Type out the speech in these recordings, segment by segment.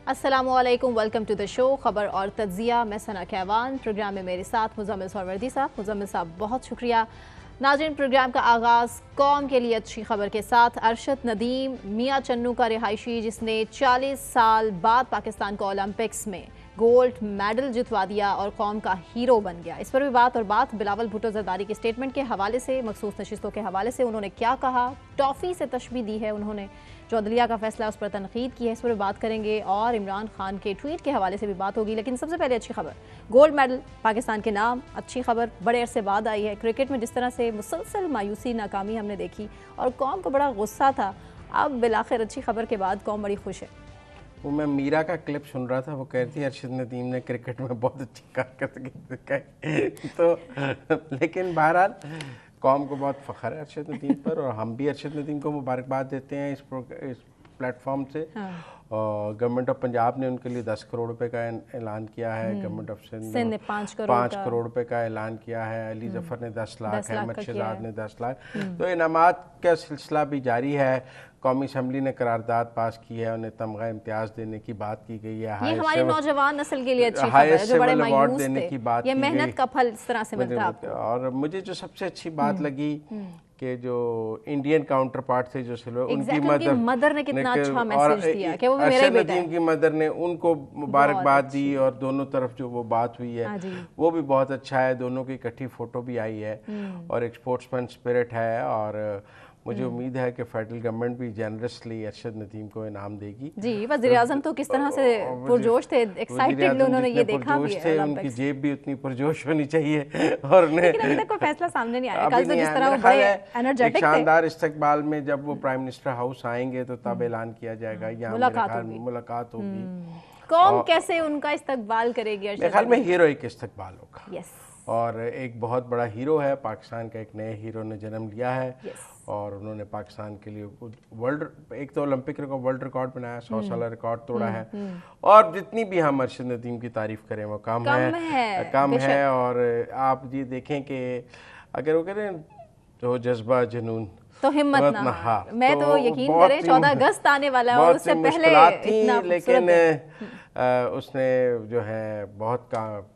अस्सलामुअलैकुम, welcome to the show खबर और तज्जिया। मैं सना कहवान, प्रोग्राम में मेरे साथ मुजम्मिल सरवर्दी साहब। मुजम्मिल साहब बहुत शुक्रिया। नाज़रीन, प्रोग्राम का आगाज़ कौम के लिए अच्छी खबर के साथ। अरशद नदीम मियाँ चन्नू का रिहायशी, जिसने 40 साल बाद पाकिस्तान को ओलंपिक्स में गोल्ड मेडल जितवा दिया और कौम का हीरो बन गया। इस पर भी बात और बात। बिलावल भुट्टो जरदारी के स्टेटमेंट के हवाले से, मखसूस नशिस्तों के हवाले से उन्होंने क्या कहा, टॉफ़ी से तशबीह दी है उन्होंने, जो अदलिया का फैसला उस पर तनकीद की है, इस पर भी बात करेंगे। और इमरान खान के ट्वीट के हवाले से भी बात होगी। लेकिन सबसे पहले अच्छी खबर, गोल्ड मेडल पाकिस्तान के नाम। अच्छी खबर बड़े अरसे बाद आई है। क्रिकेट में जिस तरह से मुसलसल मायूसी, नाकामी हमने देखी और कौम को बड़ा गुस्सा था, अब बिलाखिर अच्छी खबर के बाद कौम बड़ी खुश है। वो मैं मीरा का क्लिप सुन रहा था, वो कह रही थी अरशद नदीम ने क्रिकेट में बहुत अच्छी कारकर्दगी दिखाई तो लेकिन बहरहाल कौम को बहुत फ़ख्र है अरशद नदीम पर, और हम भी अरशद नदीम को मुबारकबाद देते हैं इस प्लेटफॉर्म से। गवर्नमेंट ऑफ पंजाब ने उनके लिए 10 करोड़ रुपए का ऐलान किया है। गवर्नमेंट ऑफ सिंध ने 5 करोड़ रुपए का ऐलान किया है। अली जफर ने 10 लाख, अहमद शहजाद ने 10 लाख। तो इनामात का सिलसिला भी जारी है। कौमी असम्बली ने करारदाद पास की है, उन्हें तमगा इम्तियाज देने की बात की गई है। ये हमारी नौजवान नस्ल के लिए अच्छी खबर है, जो बड़े मायूस देने थे। की बात ये मेहनत का फल इस तरह से मिलता है। और मुझे जो सबसे अच्छी बात लगी कि जो इंडियन काउंटर पार्ट थे, जो उनकी मदर ने कितना अच्छा मैसेज दिया कि वो भी मेरा ही बेटा है। की मदर ने उनको मुबारकबाद दी, और दोनों तरफ जो वो बात हुई है वो भी बहुत अच्छा है। दोनों की इकट्ठी फोटो भी आई है और एक स्पोर्ट्समैन स्पिरिट है। और मुझे उम्मीद है कि फेडरल गवर्नमेंट भी जेनरसली अरशद नदीम को इनाम देगी। जी, वज़ीर आज़म तो किस तरह से पुरजोश थे, एक्साइटेड उन्होंने ये देखा भी है। उनकी जेब भी उतनी पुरजोश होनी चाहिए। और लेकिन अभी तक कोई फैसला सामने नहीं आया। कल तो जिस तरह वो बड़े एनर्जेटिक थे, शानदार इस्तकबाल में जब वो प्राइम मिनिस्टर हाउस आएंगे तो तब ऐलान किया जाएगा, या मुलाकात होगी। कौम कैसे उनका इस्तकबाल करेगी? मेरे ख्याल में हीरोइक इस्तकबाल होगा। यस, और एक बहुत बड़ा हीरो है, पाकिस्तान का एक नए हीरो ने जन्म लिया है। और उन्होंने पाकिस्तान के लिए वर्ल्ड, एक तो ओलंपिक रिकॉर्ड, वर्ल्ड रिकॉर्ड बनाया, 100 साल रिकॉर्ड तोड़ा है। और जितनी भी हम अरशद नदीम की तारीफ करें वो कम है। और आप ये देखें कि अगर वो करें तो जज्बा जुनून तो हिम्मत ना हार। मैं तो यकीन करें 14 अगस्त आने वाला है और उससे पहले इतना लेकिन उसने जो है बहुत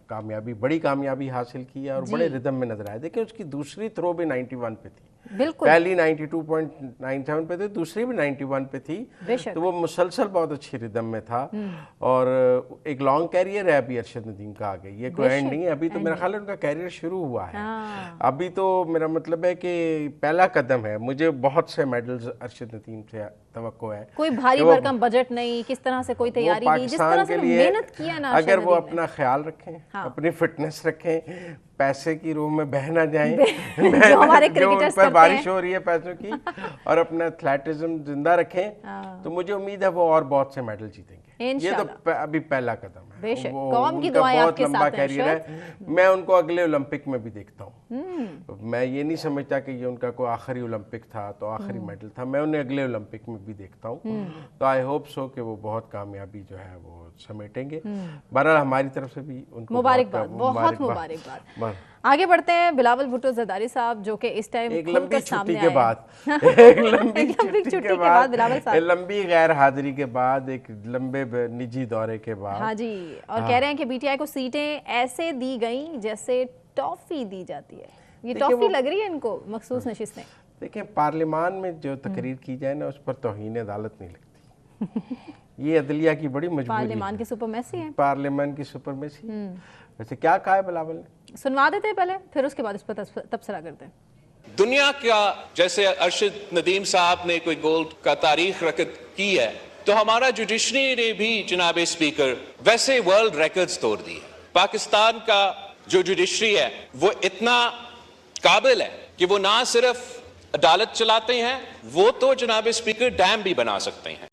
कामयाबी, बड़ी कामयाबी हासिल की है और बड़े रिदम में नजर आया। देखिए उसकी दूसरी थ्रो भी 91 पे थी, बिल्कुल। पहली 92.97 पे थी, दूसरी भी 91 पे थी। तो वो मुसलसल बहुत अच्छी रिदम में था। और एक लॉन्ग कैरियर है अभी अरशद नदीम का आगे, ये कोई एंड नहीं है। अभी तो मेरा ख्याल है उनका कैरियर शुरू हुआ है। अभी तो मेरा मतलब है कि पहला कदम है। मुझे बहुत से मेडल्स अरशद नदीम से तवक्को है। कोई भारी भरकम बजट नहीं, किस तरह से कोई तैयारी नहीं, जिस तरह से मेहनत किया ना, अगर वो अपना ख्याल रखें, अपनी फिटनेस रखें, पैसे की रूह में बह ना जाएं जो हमारे क्रिकेटर्स पर बारिश हो रही है पैसों की, और अपना एथलेटिज्म जिंदा रखें, तो मुझे उम्मीद है वो और बहुत से मेडल जीतेंगे। ये तो अभी पहला कदम है। बेशक, कौम की दुआएं आपके साथ हैं। बहुत लंबा कैरियर है। मैं उनको अगले ओलंपिक में भी देखता हूँ। मैं ये नहीं समझता कि ये उनका कोई आखिरी ओलंपिक था तो आखिरी मेडल था। मैं उन्हें अगले ओलंपिक में भी देखता हूँ। तो आई होप सो कि वो बहुत कामयाबी जो है वो समेटेंगे। बहरहाल हमारी तरफ से भी उनको मुबारकबाद, बहुत मुबारकबाद। आगे बढ़ते हैं। बिलावल भुट्टो जरदारी साहब, जो कि इस टाइम एक लंबी छुट्टी के बाद बिलावल साहब, लंबी गैर हाजिरी के बाद, एक लंबे निजी दौरे के बाद, हाँ जी, और कह रहे हैं कि बीटीआई को सीटें ऐसे दी गई जैसे टॉफी दी जाती है। ये टॉफी लग रही है इनको, मखसूस नशिस्तें। देखिए, पार्लियामान में जो तकरीर की जाए ना, उस पर तौहीन अदालत नहीं लगती। ये अदलिया की बड़ी मजबूरी है। पार्लियामान की सुपरमेसी है। पार्लियामान की सुपरमेसी। वैसे क्या कहा है बिलावल ने? सुनवा देते हैं पहले, फिर उसके बाद इस पर तबसरा करते हैं। दुनिया का जैसे अरशद नदीम साहब ने कोई गोल्ड का तारीख रकत की है, तो हमारा जुडिशरी ने भी जनाब स्पीकर वैसे वर्ल्ड रिकॉर्ड्स तोड़ दिए। पाकिस्तान का जो जुडिशरी है वो इतना काबिल है कि वो ना सिर्फ अदालत चलाते हैं, वो तो जनाब स्पीकर डैम भी बना सकते हैं।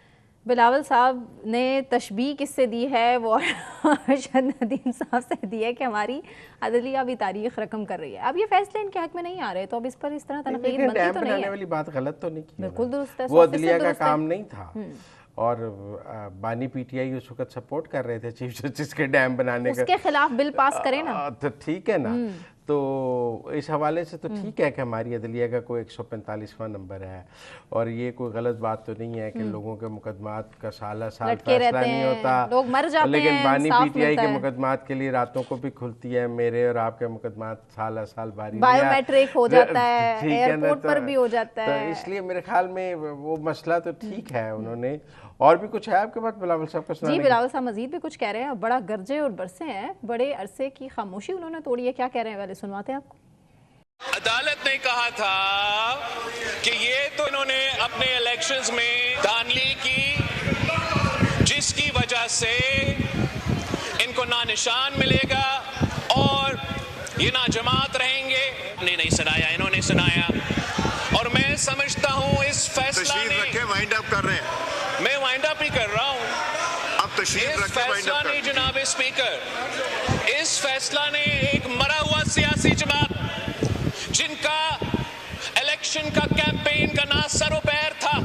बिलावल साहब ने तशबीह किससे दी है? वो अरशद नदीम साहब से दी है कि हमारी अदलिया भी तारीख रकम कर रही है। अब ये फैसले इनके हक में नहीं आ रहे, तो अब इस पर इस तरह तनकीद बनती तो नहीं है। वाली बात गलत तो नहीं की, बिल्कुल दुरुस्त है। वो अदलिया का काम नहीं था। और बानी पीटीआई उस वक्त सपोर्ट कर रहे थे चीफ जस्टिस के डैम बनाने का। उसके खिलाफ बिल पास करें ना, तो ठीक है ना। तो इस हवाले से तो ठीक है कि हमारी अदलिया का कोई 145वां नंबर है, और ये कोई गलत बात तो नहीं है कि लोगों के मुकदमात का साल फैसला नहीं होता, लोग मर जाते लेकिन हैं, बानी साफ पीटीआई मिलता के है। मुकदमात के लिए रातों को भी खुलती है, मेरे और आपके मुकदमात साल बारी बायोमेट्रिक हो जाता है, ठीक है ना, एयरपोर्ट पर भी हो जाता तो है। इसलिए मेरे ख्याल में वो मसला तो ठीक है। उन्होंने और भी कुछ है आपके पास बिलावल साहब का सुनाने जी, के? बिलावल साहब मजीद भी कुछ कह रहे हैं, बड़ा गरजे और बरसे हैं, बड़े अरसे की खामोशी उन्होंने तोड़ी है। क्या कह रहे हैं पहले सुनवाते हैं आपको। अदालत ने कहा था कि ये तो इन्होंने अपने इलेक्शंस में धांधली की, जिसकी वजह से इनको ना निशान मिलेगा और ये ना जमात रहेंगे। नहीं सुनाया, इन्होंने सुनाया, और मैं समझता हूँ इस फैसला ने, वाइंड अप कर रहे हैं, मैं वाइंड अप ही कर रहा हूँ। अब तशरीफ इस रखे, वाइंड फैसला अप ने, कर। जनाब स्पीकर, इस फैसला ने एक मरा हुआ सियासी जमात जिनका इलेक्शन का कैंपेन का ना सरो पैर था,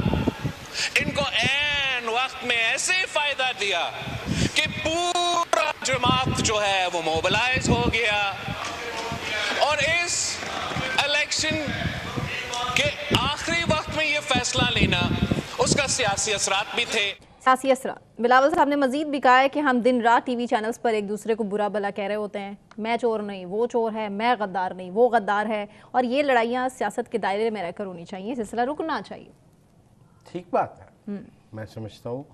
इनको ऐन वक्त में ऐसे फायदा दिया कि पूरा जमात जो है वो मोबिलाइज हो गया, और इस इलेक्शन के आखिरी वक्त में ये फैसला लेना, उसका सियासी असरात भी थे। सियासी असरा। बिलावल साहब ने मजीद भी कहा है कि हम दिन रात टीवी चैनल्स पर एक दूसरे को बुरा भला कह रहे होते हैं, मैं चोर नहीं वो चोर है, मैं गद्दार नहीं वो गद्दार है, और ये लड़ाइयाँ सियासत के दायरे में रहकर होनी चाहिए, सिलसिला रुकना चाहिए। ठीक बात है, मैं समझता हूँ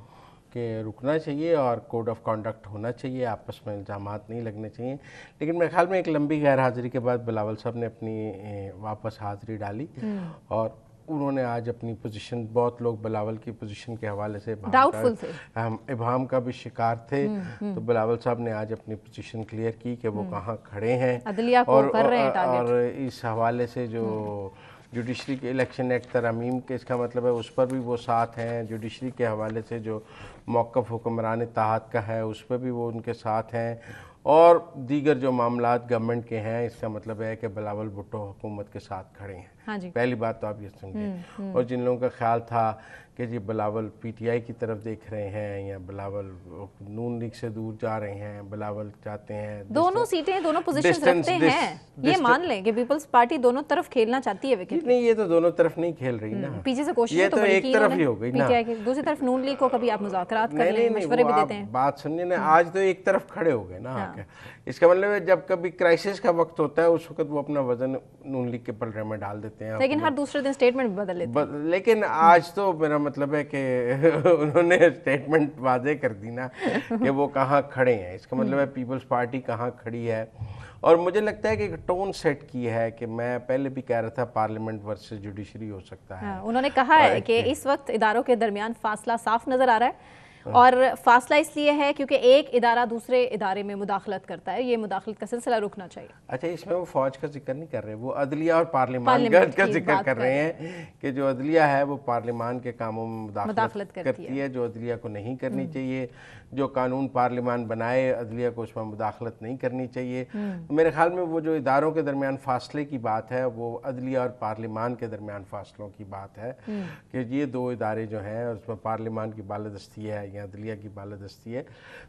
कि रुकना चाहिए और कोड ऑफ कॉन्डक्ट होना चाहिए, आपस में इल्ज़ामात नहीं लगने चाहिए। लेकिन मेरे ख्याल में एक लंबी गैर हाजिरी के बाद बिलावल साहब ने अपनी वापस हाजिरी डाली, और उन्होंने आज अपनी पोजीशन, बहुत लोग बिलावल की पोजीशन के हवाले से डाउटफुल थे, इबहम का भी शिकार थे, तो बिलावल साहब ने आज अपनी पोजीशन क्लियर की कि वो कहाँ खड़े हैं, अदलिया को कर रहे हैं टारगेट। और इस हवाले से जो जुडिशरी के इलेक्शन एक्ट तरमीम के, इसका मतलब है उस पर भी वो साथ हैं। जुडिशरी के हवाले से जो मौक़िफ़ हुक्मरान इत्तेहाद का है उस पर भी वो उनके साथ हैं, और दीगर जो मामलात गवर्नमेंट के हैं, इसका मतलब है कि बिलावल भुट्टो हुकूमत के साथ खड़े हैं। हाँ जी। पहली बात तो आप ये समझें। और जिन लोगों का ख्याल था कि जी बिलावल पीटीआई की तरफ देख रहे हैं या बिलावल नून लीग से दूर जा रहे हैं, बिलावल चाहते हैं दोनों सीटें, दोनों पोजीशंस रखते हैं, ये मान लें कि पीपल्स पार्टी दोनों तरफ खेलना चाहती है विकेट। नहीं, ये तो दोनों तरफ नहीं खेल रही ना, पीछे से कोशिश ये तो तो बड़ी एक की तरफ इन्होंने, ही हो गई ना। पीटीआई की दूसरी तरफ नून लीग को कभी आप मुज़ाकरात कर लें, मशवरे भी देते हैं। बात सुनिए ना, आज तो एक तरफ खड़े हो गए ना आके। इसका मतलब है जब कभी क्राइसिस का वक्त होता है उस वक्त वो अपना वजन नून लीग के पलड़े में डाल देते हैं, लेकिन हर दूसरे दिन स्टेटमेंट बदल लेते हैं। लेकिन आज तो मेरा मतलब है कि उन्होंने स्टेटमेंट वाजे कर दी ना कि वो कहाँ खड़े हैं। इसका मतलब है पीपल्स पार्टी कहाँ खड़ी है, और मुझे लगता है कि एक टोन सेट की है कि मैं पहले भी कह रहा था पार्लियामेंट वर्सेस जुडिशरी हो सकता है। हाँ, उन्होंने कहा है कि इस वक्त इदारों के दरमियान फासला साफ नजर आ रहा है, और फासला इसलिए है क्योंकि एक इदारा दूसरे इदारे में मुदाखलत करता है, ये मुदाखलत का सिलसिला रुकना चाहिए। अच्छा, इसमें वो फौज का जिक्र नहीं कर रहे, वो अदलिया और पार्लियामान का जिक्र कर रहे हैं कि जो अदलिया है वो पार्लियामान के कामों में मुदाखलत करती है, जो अदलिया को नहीं करनी चाहिए। जो कानून पार्लियामान बनाए अदलिया को उसमें मुदाखलत नहीं करनी चाहिए। मेरे ख्याल में वो जो इदारों के दरमियान फासले की बात है वो अदलिया और पार्लियामान के दरमियान फासलों की बात है कि ये दो इदारे जो हैं उसमें पार्लियामान की बालादस्ती है या अदलिया की बालादस्ती है,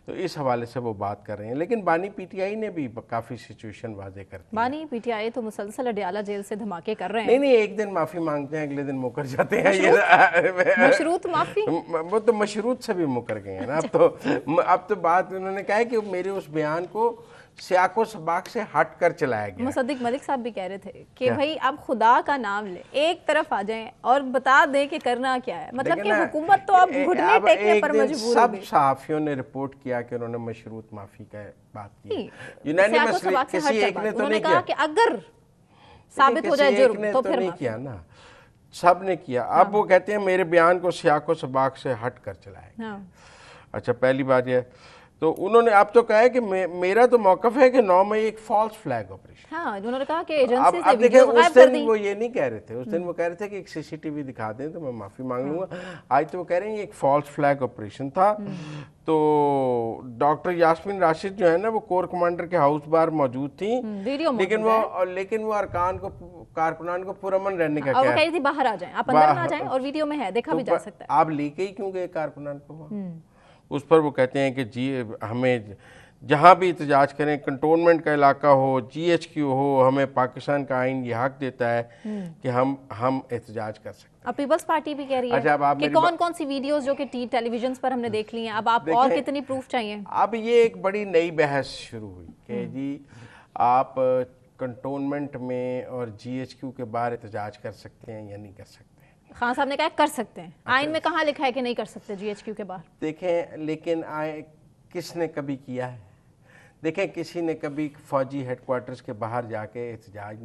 तो इस हवाले से वो बात कर रहे हैं। लेकिन बानी पीटीआई ने भी काफ़ी सिचुएशन वाजे कर दी। बानी पीटीआई तो मुसलसल अडयाला जेल से धमाके कर रहे हैं। नहीं, एक दिन माफ़ी मांगते हैं, अगले दिन मुकर जाते हैं। ये मशरूत माफ़ी, वो तो मशरूत से भी मुकर गए हैं ना। अब तो बात उन्होंने कहा है कि मेरे उस बयान को सियाको सबाक से हट कर चलाया गया। मुसद्दिक मलिक साहब भी कह रहे थे कि भाई आप खुदा का नाम ले, एक तरफ आ जाएं और बता दें कि करना क्या है। मतलब कि हुकूमत तो अब घुटने टेकने पर मजबूर हो गई। सब सहाफियों ने रिपोर्ट किया कि उन्होंने मशरूत माफी का बात की, यूनानिमसली किसी एक ने तो नहीं किया कि अगर साबित हो जाए जुर्म तो फिर नहीं किया ना, सब ने किया। अब वो कहते हैं मेरे बयान को सियाको सबाक से हट कर चलाया। अच्छा, पहली बात यह तो उन्होंने अब तो कहा है कि मेरा तो मौक़िफ़ है कि 9 मई एक फॉल्स फ्लैग ऑपरेशन। हाँ, उन्होंने कहा कि एजेंसी से वीडियो गायब कर दी। वो ये नहीं कह रहे थे, उस दिन वो कह रहे थे कि एक सीसीटीवी दिखा दें तो मैं माफ़ी मांग लूँगा। आज तो वो कह रहे हैं ये एक फॉल्स फ्लैग ऑपरेशन था। तो डॉक्टर यास्मीन राशिद जो है ना वो कोर कमांडर के हाउस बाहर मौजूद थी, लेकिन वो कारकुनान को पुरअमन रहने का कह रही थी बाहर आ जाएं, आप अंदर ना जाएं, और वीडियो में है, देखा भी जा सकता है। आप लेके ही क्यों गए कारकुनान को? उस पर वो कहते हैं कि जी हमें जहाँ भी एहतजाज करें, कंटोनमेंट का इलाका हो, GHQ हो, हमें पाकिस्तान का आइन ये हक देता है कि हम एहतजाज कर सकते हैं। अब पीपल्स पार्टी भी कह रही है अच्छा, अब आप कि मेरी कौन कौन सी वीडियोस जो कि टेलीविजन पर हमने देख ली हैं, अब आप और कितनी प्रूफ चाहिए? अब ये एक बड़ी नई बहस शुरू हुई कि जी आप कंटोनमेंट में और GHQ के बाहर एहतजाज कर सकते हैं या नहीं कर सकते। खान साहब ने कहा कर सकते हैं, आइन में कहाँ लिखा है कि नहीं कर सकते GHQ के बाहर? देखें, लेकिन किसने कभी किया है? देखें, किसी ने कभी फौजी हेडक्वार्टर्स के बाहर जाके एहतजाज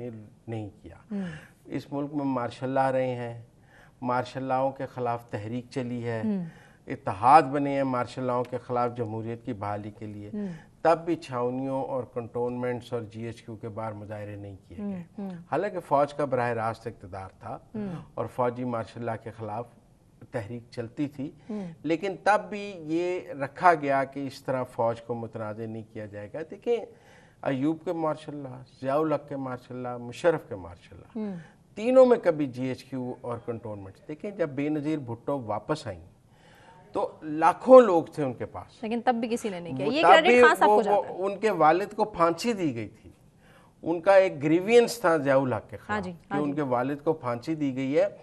नहीं किया। इस मुल्क में मार्शल लॉ रहे हैं, मार्शल लॉ के ख़िलाफ़ तहरीक चली है, इत्तेहाद बने हैं मार्शल लॉ के ख़िलाफ़ जमहूरियत की बहाली के लिए, तब भी छावनियों और कंटोनमेंट्स और GHQ के बाहर मुजाहरे नहीं किए गए। हालांकि फ़ौज का बराह रास्त इक़्तिदार था और फ़ौजी मार्शल लॉ के ख़िलाफ़ तहरीक चलती थी, लेकिन तब भी ये रखा गया कि इस तरह फ़ौज को मुतनाज़ नहीं किया जाएगा। देखिए, अयूब के मार्शल लॉ, ज़ियाउल हक के मार्शल लॉ, मुशर्रफ के मार्शल लॉ, तीनों में कभी GHQ और कंटोनमेंट। देखें, जब बेनज़ीर भुट्टो वापस आई तो लाखों लोग थे उनके पास, लेकिन तब भी किसी ने नहीं किया। ये क्रेडिट खान साहब को जाता है। उनके वालिद को फांसी दी गई थी, उनका एक ग्रीवियंस था ज़ियाउल हक के खिलाफ कि उनके वालिद को फांसी दी गई है।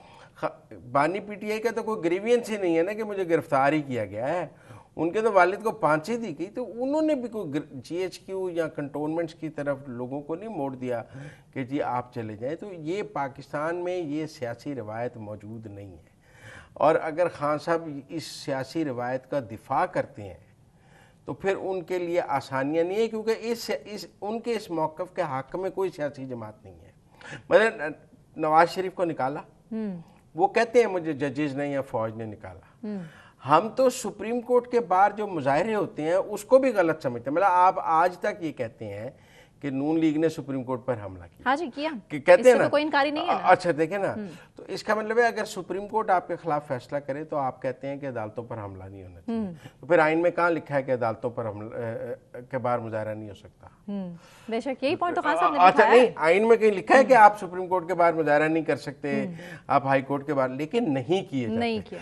बानी PTI का तो कोई ग्रीवियंस ही नहीं है ना कि मुझे गिरफ्तार ही किया गया है, उनके तो वालिद को फांसी दी गई, तो उन्होंने भी कोई GHQ या कंटोनमेंट्स की तरफ लोगों को नहीं मोड़ दिया कि जी आप चले जाएं। तो ये पाकिस्तान में ये सियासी रवायत मौजूद नहीं है, और अगर खान साहब इस सियासी रवायत का दिफा करते हैं तो फिर उनके लिए आसानियाँ नहीं है, क्योंकि उनके इस मौक़िफ़ के हक़ में कोई सियासी जमात नहीं है। मतलब नवाज शरीफ को निकाला, वो कहते हैं मुझे जजेस ने या फौज ने निकाला। हम तो सुप्रीम कोर्ट के बाहर जो मुजाहरे होते हैं उसको भी गलत समझते हैं। मतलब आप आज तक ये कहते हैं कि नून लीग ने सुप्रीम कोर्ट पर हमला किया। हाँ जी, किया। कहते हैं ना, तो कोई इनकारी नहीं है ना। अच्छा, देखें ना, तो इसका मतलब है अगर सुप्रीम कोर्ट आपके खिलाफ फैसला करे तो आप कहते हैं कि अदालतों पर हमला नहीं होना चाहिए। तो फिर आइन में कहाँ लिखा है कि अदालतों पर हमला के बाहर मुजाहरा नहीं हो सकता? बेशक यही पॉइंट तो खान साहब ने अच्छा, लिखा है। नहीं, आइन में कहीं लिखा है कि आप सुप्रीम कोर्ट के बाहर मुजाहरा नहीं कर सकते, आप हाई कोर्ट के बाहर, लेकिन नहीं किए जाते। नहीं किया।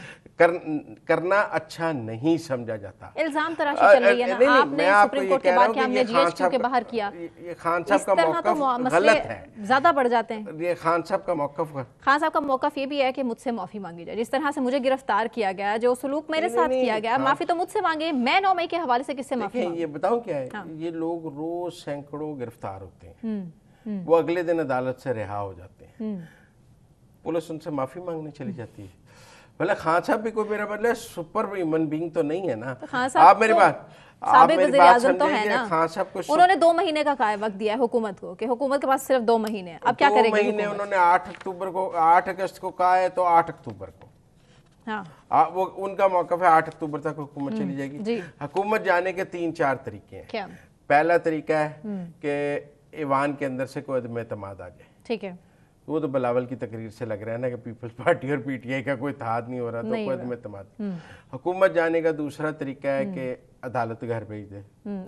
करना अच्छा नहीं समझा जाता। इल्जाम तराशी चल रही है ना, आपने सुप्रीम कोर्ट के बाहर किया, हमने GHQ के बाहर किया। ये खान साहब का मौक़िफ़ गलत है, ज्यादा बढ़ जाते हैं। ये खान साहब का मौक़िफ़ ये भी है कि मुझसे माफी मांगी जाए। जिस तरह से मुझे गिरफ्तार किया गया, जो सलूक मेरे साथ किया गया, माफी तो मुझसे मांगे। मैं 9 मई के हवाले से किससे माफी मांगूं? ये बताऊं क्या है, ये लोग रोज सैकड़ों गिरफ्तार होते हैं, वो अगले दिन अदालत से रिहा हो जाते हैं, पुलिस उनसे माफी मांगने चली जाती है। मतलब खान साहब भी कोई मेरा मतलब सुपर ह्यूमन बीइंग तो नहीं है ना। तो आप मेरी बात तो है ना, खान साहब को उन्होंने 2 महीने का वक्त दिया है हुकूमत को कि हुकूमत के पास सिर्फ 2 महीने। अब क्या करेंगे? 2 महीने उन्होंने 8 अगस्त को कहा है, तो 8 अक्टूबर को वो उनका मौक़िफ़ है 8 अक्टूबर तक हुकूमत चली जाएगी। हुकूमत जाने के 3-4 तरीके हैं। क्या? पहला तरीका है कि ईवान के अंदर से कोई अदम एतमाद आ जाए। ठीक है, वो तो बिलावल की तकरीर से लग रहा है ना कि पीपल्स पार्टी और PTI का कोई इत्तेहाद नहीं हो रहा, तो कोई अदम एतमाद। हुकूमत जाने का दूसरा तरीका है कि अदालत घर भेज दे।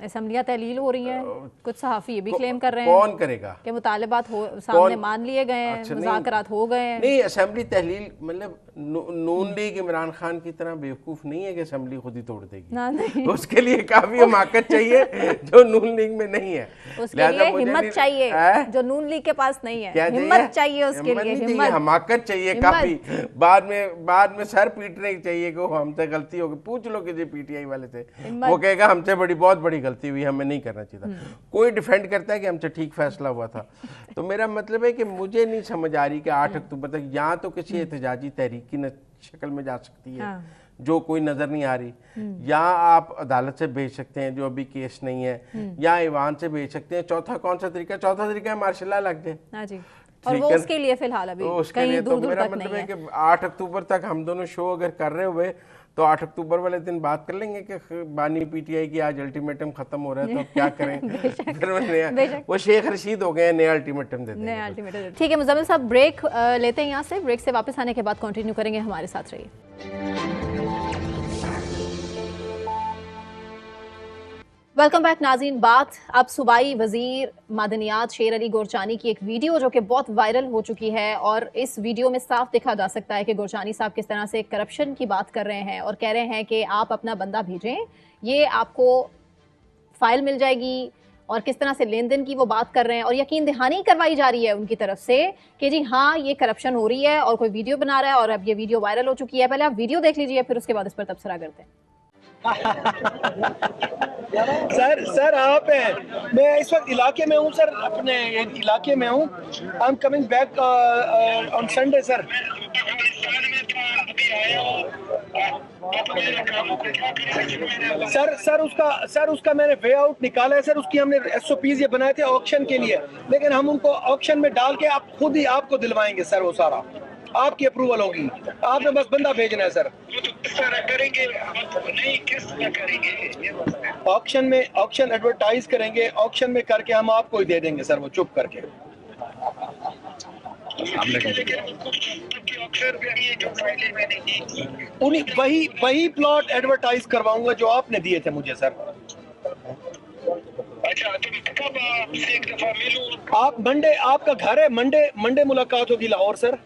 असेंबलियां तहलील हो रही हैं, कुछ सहाफ़ी ये भी क्लेम कर रहे हैं। कौन करेगा कि मुतालिबात सामने मान लिए गए हैं, मुज़ाकरात हो गए हैं। नहीं, असेंबली तहलील मतलब नून लीग इमरान खान की तरह बेवकूफ़ नहीं है कि असेंबली खुद ही तोड़ देगी। उसके लिए काफ़ी हमाकत चाहिए जो नून लीग में नहीं है। उसके लिए हिम्मत चाहिए जो नून लीग के पास नहीं है। हिम्मत चाहिए उसके लिए, हमाकत चाहिए काफ़ी। बाद में सर पीटने चाहिए कि हमसे गलती होगी। पूछ लो किसी PTI वाले से, वो कहेगा हमसे बहुत बड़ी गलती हुई, हमें नहीं करना चाहिए था। कोई डिफेंड करता है कि हमसे ठीक फैसला हुआ था। तो मेरा मतलब है कि मुझे नहीं समझ आ रही कि 8 अक्टूबर तक या तो किसी एहतजाजी तहरीक की शक्ल में जा सकती है जो कोई नजर नहीं आ रही, या आप अदालत से भेज सकते हैं जो अभी केस नहीं है, या ईवान से भेज सकते हैं। चौथा कौन सा तरीका? चौथा तरीका है मार्शल लॉ लग जाए। और वो उसके लिए फिलहाल अभी कहीं दूर तक नहीं है। कि 8 अक्टूबर तक हम दोनों शो अगर कर रहे हुए तो 8 अक्टूबर वाले दिन बात कर लेंगे कि बानी PTI की आज अल्टीमेटम खत्म हो रहा है, तो अब क्या करें। फिर वो शेख रशीद हो गए, नया अल्टीमेटम देते हैं। ठीक है मुजम्मिल साहब, ब्रेक लेते हैं यहाँ से। ब्रेक से वापस आने के बाद कंटिन्यू करेंगे, हमारे साथ रहिए। वेलकम बैक नाज़रीन। बात अब सूबाई वजीर मादनियात शेर अली गोरचानी की एक वीडियो जो कि बहुत वायरल हो चुकी है, और इस वीडियो में साफ देखा जा सकता है कि गोरचानी साहब किस तरह से करप्शन की बात कर रहे हैं और कह रहे हैं कि आप अपना बंदा भेजें, ये आपको फाइल मिल जाएगी और किस तरह से लेन देन की वो बात कर रहे हैं और यकीन दहानी करवाई जा रही है उनकी तरफ से कि जी हाँ ये करप्शन हो रही है और कोई वीडियो बना रहा है और अब ये वीडियो वायरल हो चुकी है। पहले आप वीडियो देख लीजिए, फिर उसके बाद इस पर तबसरा करते हैं। सर आप हैं, मैं इस वक्त इलाके में हूँ सर, अपने इलाके में हूँ। I am coming back on Sunday sir. Sir उसका मैंने वे आउट निकाला है सर। उसकी हमने SOPs ये बनाए थे ऑक्शन के लिए, लेकिन हम उनको ऑक्शन में डाल के आप खुद ही आपको दिलवाएंगे सर। वो सारा आपकी अप्रूवल होगी, आपने बस बंदा भेजना है सर। किस तरह करेंगे? नहीं, किस तरह करेंगे? ऑक्शन में, ऑक्शन एडवर्टाइज करेंगे, ऑक्शन में करके हम आपको ही दे देंगे सर, वो चुप करके। उन्हीं वही प्लॉट एडवर्टाइज करवाऊंगा जो आपने दिए थे मुझे सर। अच्छा, तो कब आपसे एक दफा मिलूं? आप मंडे, आपका घर है, मंडे मुलाकात होगी लाहौर सर।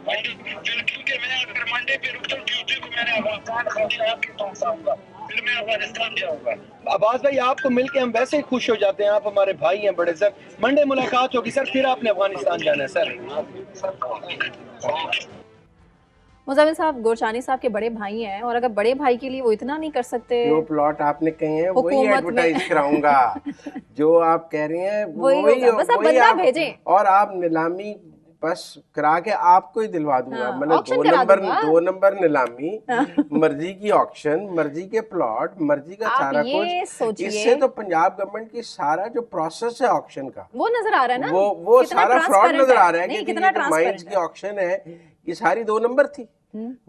क्योंकि मैं अगर मंडे पे रुकता हूं, ट्यूसडे को मैंने अफगानिस्तान खातिर आपके पास आऊंगा, फिर मैं अफगानिस्तान जाऊंगा। अब्बास भाई आपको मिलके हम वैसे ही खुश हो जाते हैं, आप हमारे भाई हैं बड़े सर। मंडे मुलाकात होगी सर, फिर आपने अफगानिस्तान जाना है सर। मुज़म्मिल साहब गोरचानी साहब के बड़े भाई हैं और अगर बड़े भाई के लिए वो इतना नहीं कर सकते, जो प्लॉट आपने कहे हैं वही एडवर्टाइज कराऊंगा। जो आप कह रहे हैं वही बस आप बंदा भेजें और आप नीलामी बस करा के आपको ही दिलवा दूंगा। हाँ, मतलब दो नंबर नीलामी, मर्जी की ऑक्शन, मर्जी के प्लॉट, मर्जी का सारा कुछ। इससे तो पंजाब गवर्नमेंट की सारा जो प्रोसेस है ऑक्शन का वो नजर आ रहा है ना, वो सारा फ्रॉड नजर आ रहा है कि कितना माइंस की ऑक्शन है, ये सारी 2 नंबर थी।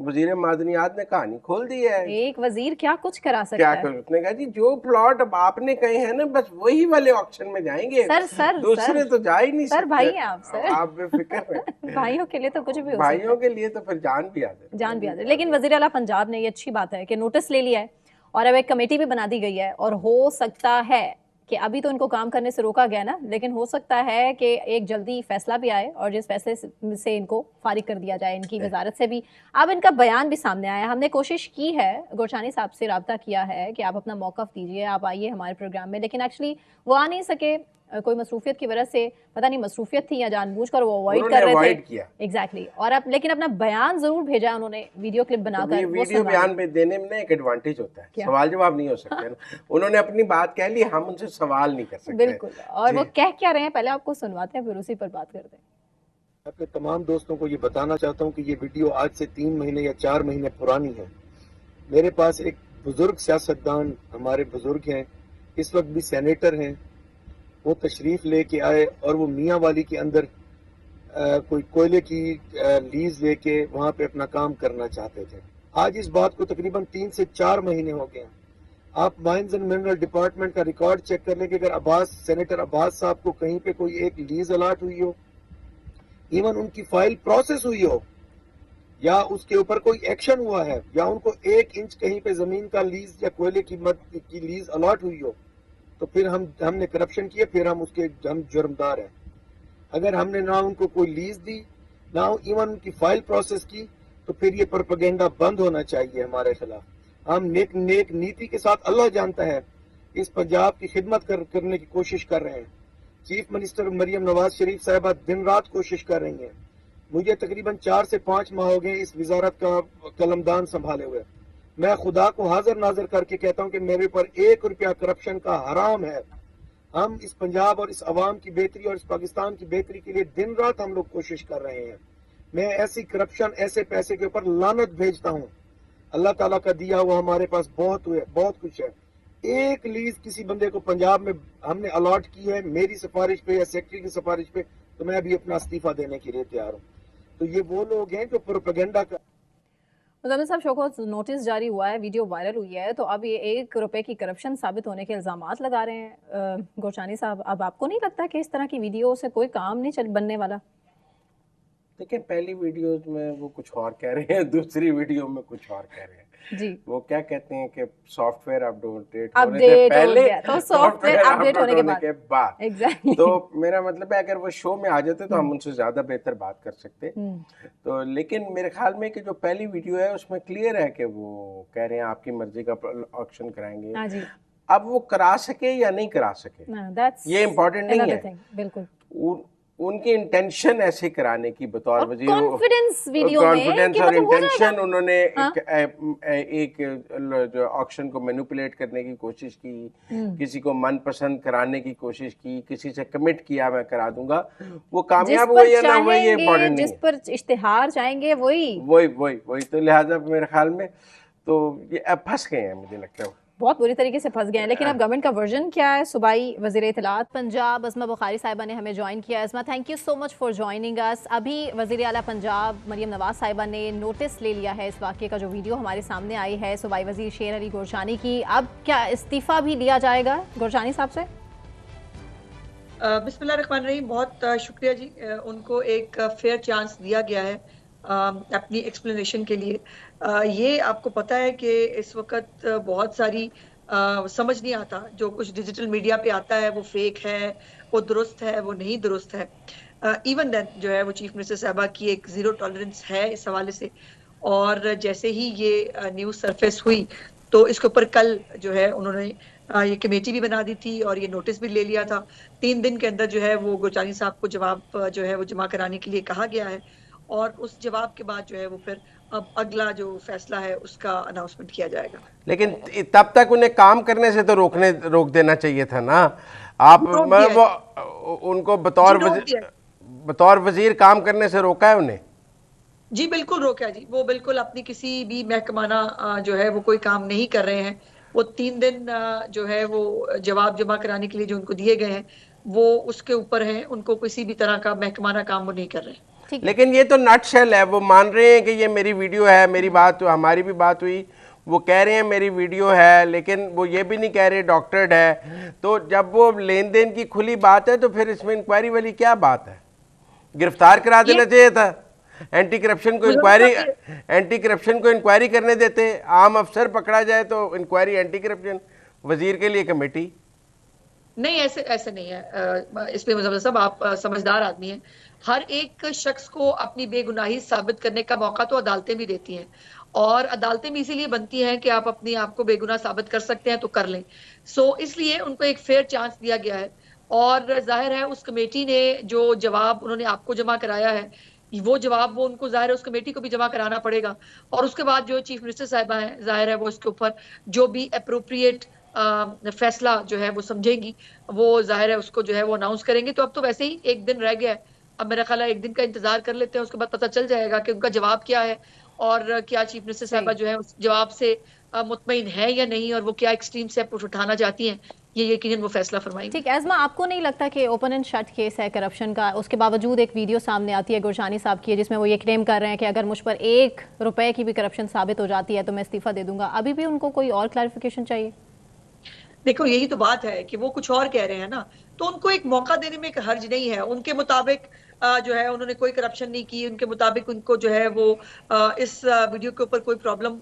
वजीर मादनियात ने कहानी खोल दी है। एक वजीर क्या कुछ करा सकता है? उसने कहा जी जो प्लॉट अब आपने कहे हैं ना, बस वही वाले ऑक्शन में जाएंगे सर दूसरे तो जा ही नहीं सर। भाई हैं आप सर, आप बेफिक्र हैं। भाइयों के लिए तो कुछ भी हो, भाइयों के लिए तो फिर जान भी आ जाए। लेकिन वजीर आला पंजाब ने ये अच्छी बात है कि नोटिस ले लिया है और अब एक कमेटी भी बना दी गई है और हो सकता है कि अभी तो इनको काम करने से रोका गया ना, लेकिन हो सकता है कि एक जल्दी फैसला भी आए और जिस फैसले से इनको फारिग कर दिया जाए इनकी वजारत से भी। अब इनका बयान भी सामने आया, हमने कोशिश की है, गोरचानी साहब से रब्ता किया है कि आप अपना मौक़िफ़ दीजिए, आप आइए हमारे प्रोग्राम में, लेकिन एक्चुअली वो आ नहीं सके। कोई मसरूफियत की वजह से, पता नहीं मसरूफियत थी या जानबूझकर वो अवॉइड कर रहे थे। एग्जैक्टली। और अब लेकिन अपना बयान जरूर भेजा उन्होंने, वीडियो क्लिप बनाकर। वीडियो बयान देने में एक एडवांटेज होता है, सवाल जवाब नहीं हो सकते ना। उन्होंने अपनी बात कह ली, हम उनसे सवाल नहीं कर सकते। बिल्कुल। और वो कह क्या रहे हैं पहले आपको सुनवाते हैं, फिर उसी पर बात करते हैं। अपने तमाम दोस्तों को ये बताना चाहता हूँ कि ये वीडियो आज से 3 महीने या 4 महीने पुरानी है। मेरे पास एक बुजुर्ग सियासतदान, हमारे बुजुर्ग हैं, इस वक्त भी सेनेटर हैं, वो तशरीफ लेके आए और वो मियाँ वाली के अंदर कोई कोयले की लीज लेके वहाँ पे अपना काम करना चाहते थे। आज इस बात को तकरीबन 3 से 4 महीने हो गए। आप माइंस एंड मिनरल डिपार्टमेंट का रिकॉर्ड चेक कर लें कि अगर सेनेटर अब्बास साहब को कहीं पे कोई एक लीज अलाट हुई हो, इवन उनकी फाइल प्रोसेस हुई हो, या उसके ऊपर कोई एक्शन हुआ है, या उनको 1 इंच कहीं पे जमीन का लीज या कोयले की लीज अलाट हुई हो, तो फिर हमने करप्शन किया, फिर हम जुर्मदार हैं। अगर हमने ना उनको कोई लीज दी, ना इवन उनकी फाइल प्रोसेस की, तो फिर ये प्रोपेगेंडा बंद होना चाहिए हमारे खिलाफ। हम नेक नीति के साथ, अल्लाह जानता है, इस पंजाब की खिदमत करने की कोशिश कर रहे हैं। चीफ मिनिस्टर मरियम नवाज शरीफ साहिबा दिन रात कोशिश कर रही हैं। मुझे तकरीबन 4 से 5 माह हो गए इस वजारत का कलमदान संभाले हुए। मैं खुदा को हाजिर नाजिर करके कहता हूं कि मेरे पर 1 रुपया करप्शन का हराम है। हम इस पंजाब और इस अवाम की बेहतरी और इस पाकिस्तान की बेहतरी के लिए दिन रात हम लोग कोशिश कर रहे हैं। मैं ऐसी करप्शन, ऐसे पैसे के ऊपर लानत भेजता हूं। अल्लाह ताला का दिया हुआ हमारे पास बहुत कुछ है। 1 लीज किसी बंदे को पंजाब में हमने अलॉट की है मेरी सिफारिश पे या सेक्रेटरी की सिफारिश पे, तो मैं अभी अपना इस्तीफा देने के लिए तैयार हूँ। तो ये वो लोग हैं जो प्रोपेगेंडा का। मुज़म्मिल साहब, शो को नोटिस जारी हुआ है, वीडियो वायरल हुई है, तो अब ये 1 रुपए की करप्शन साबित होने के इल्जामात लगा रहे हैं गोरचानी साहब। अब आपको नहीं लगता कि इस तरह की वीडियो से कोई काम नहीं बनने वाला? देखिए पहली वीडियोस में वो कुछ और कह रहे हैं, दूसरी वीडियो में कुछ और कह रहे हैं जी। वो क्या कहते हैं कि सॉफ्टवेयर अपडेट होने से पहले, तो सॉफ्टवेयर अपडेट होने के बाद एग्जैक्टली। तो मेरा मतलब है अगर वो शो में आ जाते तो हम उनसे ज्यादा बेहतर बात कर सकते। तो लेकिन मेरे ख्याल में कि जो पहली वीडियो है उसमें क्लियर है कि वो कह रहे हैं आपकी मर्जी का ऑक्शन कराएंगे। अब वो करा सके या नहीं करा सके ये इम्पोर्टेंट नहीं है। बिल्कुल उनकी इंटेंशन ऐसे कराने की बतौर वजीर कॉन्फिडेंस वीडियो में कॉन्फिडेंस और इंटेंशन उन्होंने एक जो ऑक्शन को मैनिपुलेट करने की कोशिश की, किसी को मनपसंद कराने की कोशिश की, किसी से कमिट किया मैं करा दूंगा, वो कामयाब हुआ या ना हुआ ये इम्पोर्टेंट नहीं है। जिस पर इश्तिहार चाहेंगे वही तो लिहाजा मेरे ख्याल में तो ये अब फंस गए हैं, मुझे लगता है बहुत बुरी तरीके से फंस गए हैं। लेकिन अब गवर्नमेंट का वर्जन क्या है? सूबाई वज़ीर इत्तलात पंजाब अज़मा बुखारी साहिबा ने हमें ज्वाइन किया। Azma, thank you so much for joining us. अभी वज़ीर आला पंजाब मरियम नवाज साहिबा ने नोटिस ले लिया है इस वाक़े का, जो वीडियो हमारे सामने आई है सूबाई वज़ीर शेर अली गोरशानी की। अब क्या इस्तीफ़ा भी लिया जाएगा गोरशानी साहब से? बिस्मिल्लाहिर्रहमानिर्रहीम, बहुत शुक्रिया जी। उनको एक फेयर चांस दिया गया है अपनी एक्सप्लेनेशन के लिए। ये आपको पता है कि इस वक्त बहुत सारी समझ नहीं आता, जो कुछ डिजिटल मीडिया पे आता है वो फेक है, वो दुरुस्त है, वो नहीं दुरुस्त है। इवन देन जो है वो चीफ मिनिस्टर साहबा की एक ज़ीरो टॉलरेंस है इस हवाले से। और जैसे ही ये न्यूज़ सरफेस हुई तो इसके ऊपर कल जो है उन्होंने ये कमेटी भी बना दी थी और ये नोटिस भी ले लिया था। 3 दिन के अंदर जो है वो गोरशानी साहब को जवाब जो है वो जमा कराने के लिए कहा गया है और उस जवाब के बाद जो है वो फिर अब अगला जो फैसला है उसका अनाउंसमेंट किया जाएगा। लेकिन तब तक उन्हें काम करने से तो रोक देना चाहिए था ना। आप वो उनको बतौर वजीर काम करने से रोका है उन्हें? जी बिल्कुल रोका है जी। वो बिल्कुल अपनी किसी भी महकमाना जो है वो कोई काम नहीं कर रहे हैं। वो 3 दिन जो है वो जवाब जमा कराने के लिए जो उनको दिए गए हैं वो उसके ऊपर हैं। उनको किसी भी तरह का महकमाना काम वो नहीं कर रहे हैं। लेकिन ये तो नटशेल है, वो मान रहे हैं कि ये मेरी वीडियो है, मेरी बात हमारी भी बात हुई, वो कह रहे हैं मेरी वीडियो है, लेकिन वो ये भी नहीं कह रहे डॉक्टर्ड है। तो जब वो लेन देन की खुली बात है तो फिर इसमें इंक्वायरी वाली क्या बात है? गिरफ्तार करा देना चाहिए था। एंटी करप्शन को इंक्वायरी करने देते। आम अफसर पकड़ा जाए तो इंक्वायरी एंटी करप्शन, वजीर के लिए कमेटी। नहीं, ऐसे नहीं है। इसमें मुजफ्फर साहब आप समझदार आदमी हैं। हर एक शख्स को अपनी बेगुनाही साबित करने का मौका तो अदालतें भी देती हैं और अदालतें भी इसीलिए बनती हैं कि आप अपनी आप को बेगुनाह साबित कर सकते हैं तो कर लें। सो इसलिए उनको एक फेयर चांस दिया गया है और जाहिर है उस कमेटी ने जो जवाब उन्होंने आपको जमा कराया है वो जवाब वो उनको जाहिर है उस कमेटी को भी जमा कराना पड़ेगा और उसके बाद जो चीफ मिनिस्टर साहिबा हैं जाहिर है वो इसके ऊपर जो भी अप्रोप्रिएट फैसला जो है वो समझेंगी, वो जाहिर है उसको जो है वो अनाउंस करेंगे। तो अब तो वैसे ही 1 दिन रह गया है, अब मेरा ख्याल है 1 दिन का इंतजार कर लेते हैं, उसके बाद पता चल जाएगा कि उनका जवाब क्या है और क्या चीफ मिनिस्टर साहिबा जो है उस जवाब से मुतमईन है या नहीं और वो क्या एक्सट्रीम स्टेप उठाना चाहती हैं, ये यकीनन वो फैसला फरमाएंगे। ठीक है अज़मा, आपको नहीं लगता कि ओपन एंड शट केस है करप्शन का, उसके बावजूद एक वीडियो सामने आती है गोरशानी साहब की जिसमें वो ये क्लेम कर रहे हैं कि अगर मुझ पर 1 रुपए की भी करप्शन साबित हो जाती है तो मैं इस्तीफा दे दूंगा। अभी भी उनको कोई और क्लैरिफिकेशन चाहिए? देखो यही तो बात है कि वो कुछ और कह रहे हैं ना, तो उनको एक मौका देने में एक हर्ज नहीं है। उनके मुताबिक जो है उन्होंने कोई करप्शन नहीं की, उनके मुताबिक उनको जो है वो इस वीडियो के ऊपर कोई प्रॉब्लम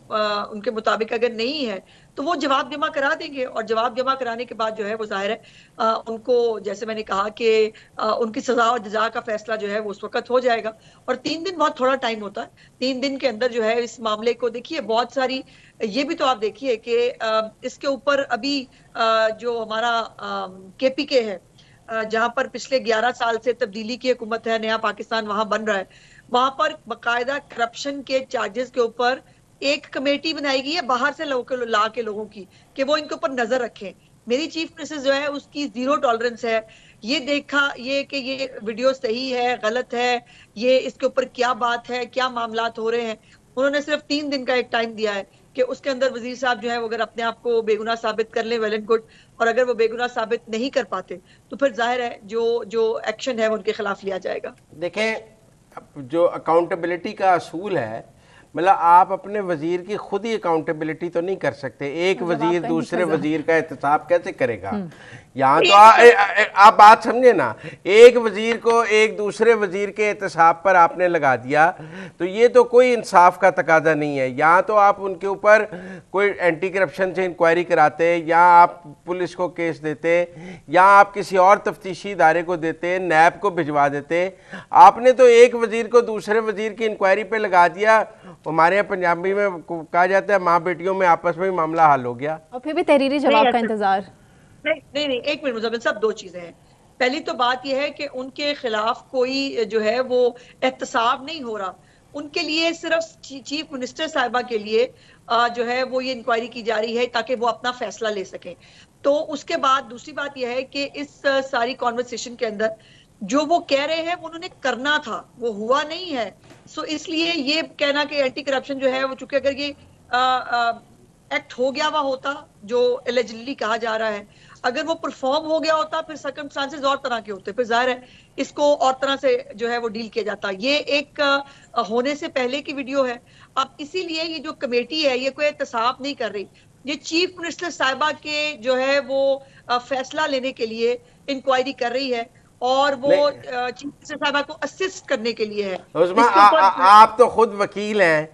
उनके मुताबिक अगर नहीं है तो वो जवाब जमा करा देंगे और जवाब जमा कराने के बाद जो है वो जाहिर है उनको जैसे मैंने कहा कि उनकी सजा और जजा का फैसला जो है वो उस वक्त हो जाएगा। और 3 दिन बहुत थोड़ा टाइम होता है। 3 दिन के अंदर जो है इस मामले को देखिए बहुत सारी, ये भी तो आप देखिए कि इसके ऊपर अभी जो हमारा KPK है जहां पर पिछले 11 साल से तब्दीली की हुकूमत है, नया पाकिस्तान वहां बन रहा है, वहां पर बाकायदा करप्शन के चार्जेस के ऊपर एक कमेटी बनाई गई है बाहर से ला के लोगों की कि वो इनके ऊपर नजर रखें। मेरी चीफ मिनिस्टर जो है उसकी 0 टॉलरेंस है। ये देखा ये कि ये वीडियो सही है गलत है, ये इसके ऊपर क्या बात है, क्या मामलात हो रहे हैं। उन्होंने सिर्फ 3 दिन का एक टाइम दिया है कि उसके अंदर वजीर साहब जो है वो अगर अपने आप को बेगुनाह साबित कर ले वेल एंड गुड, और अगर वो बेगुनाह साबित नहीं कर पाते तो फिर जाहिर है जो एक्शन है वो उनके खिलाफ लिया जाएगा। देखें जो अकाउंटेबिलिटी का असूल है, मतलब आप अपने वजीर की खुद ही अकाउंटेबिलिटी तो नहीं कर सकते। एक वजीर दूसरे वजीर का एहतसाब कैसे करेगा? यहाँ तो आप बात समझे ना, एक वजीर को एक दूसरे वजीर के एहतसाब पर आपने लगा दिया, तो ये तो कोई इंसाफ का तकाजा नहीं है। यहाँ तो आप उनके ऊपर कोई एंटी करप्शन से इंक्वायरी कराते, या आप पुलिस को केस देते, या आप किसी और तफ्तीशी इदारे को देते, नैब को भिजवा देते। आपने तो एक वजीर को दूसरे वजीर की इंक्वायरी पे लगा दिया। हमारे यहाँ पंजाबी में कहा जाता है माँ बेटियों में आपस में मामला हल हो गया, और फिर भी तहरीरी जवाब का इंतजार। नहीं, एक मिनट मुज़म्मिल साहब, दो चीजें हैं। पहली तो बात यह है कि उनके खिलाफ कोई जो है वो एहतसाब नहीं हो रहा, उनके लिए सिर्फ चीफ मिनिस्टर साहिबा के लिए जो है वो ये इंक्वायरी की जा रही है ताकि वो अपना फैसला ले सकें। तो उसके बाद दूसरी बात यह है कि इस सारी कॉन्वर्सेशन के अंदर जो वो कह रहे हैं वो उन्होंने करना था, वो हुआ नहीं है। सो इसलिए ये कहना कि एंटी करप्शन जो है वो, चूंकि अगर ये एक्ट हो गया हुआ होता जो एलिजिबली कहा जा रहा है, अगर वो परफॉर्म हो गया होता फिर सर्कमस्टांसेस और तरह के होते, फिर जाहिर है इसको और तरह से जो है वो डील किया जाता। ये एक होने से पहले की वीडियो है। अब इसीलिए ये जो कमेटी है ये कोई एहतसाब नहीं कर रही, ये चीफ मिनिस्टर साहिबा के जो है वो फैसला लेने के लिए इंक्वायरी कर रही है, और वो चीफ मिनिस्टर साहिबा को असिस्ट करने के लिए है। आप तो खुद वकील हैं,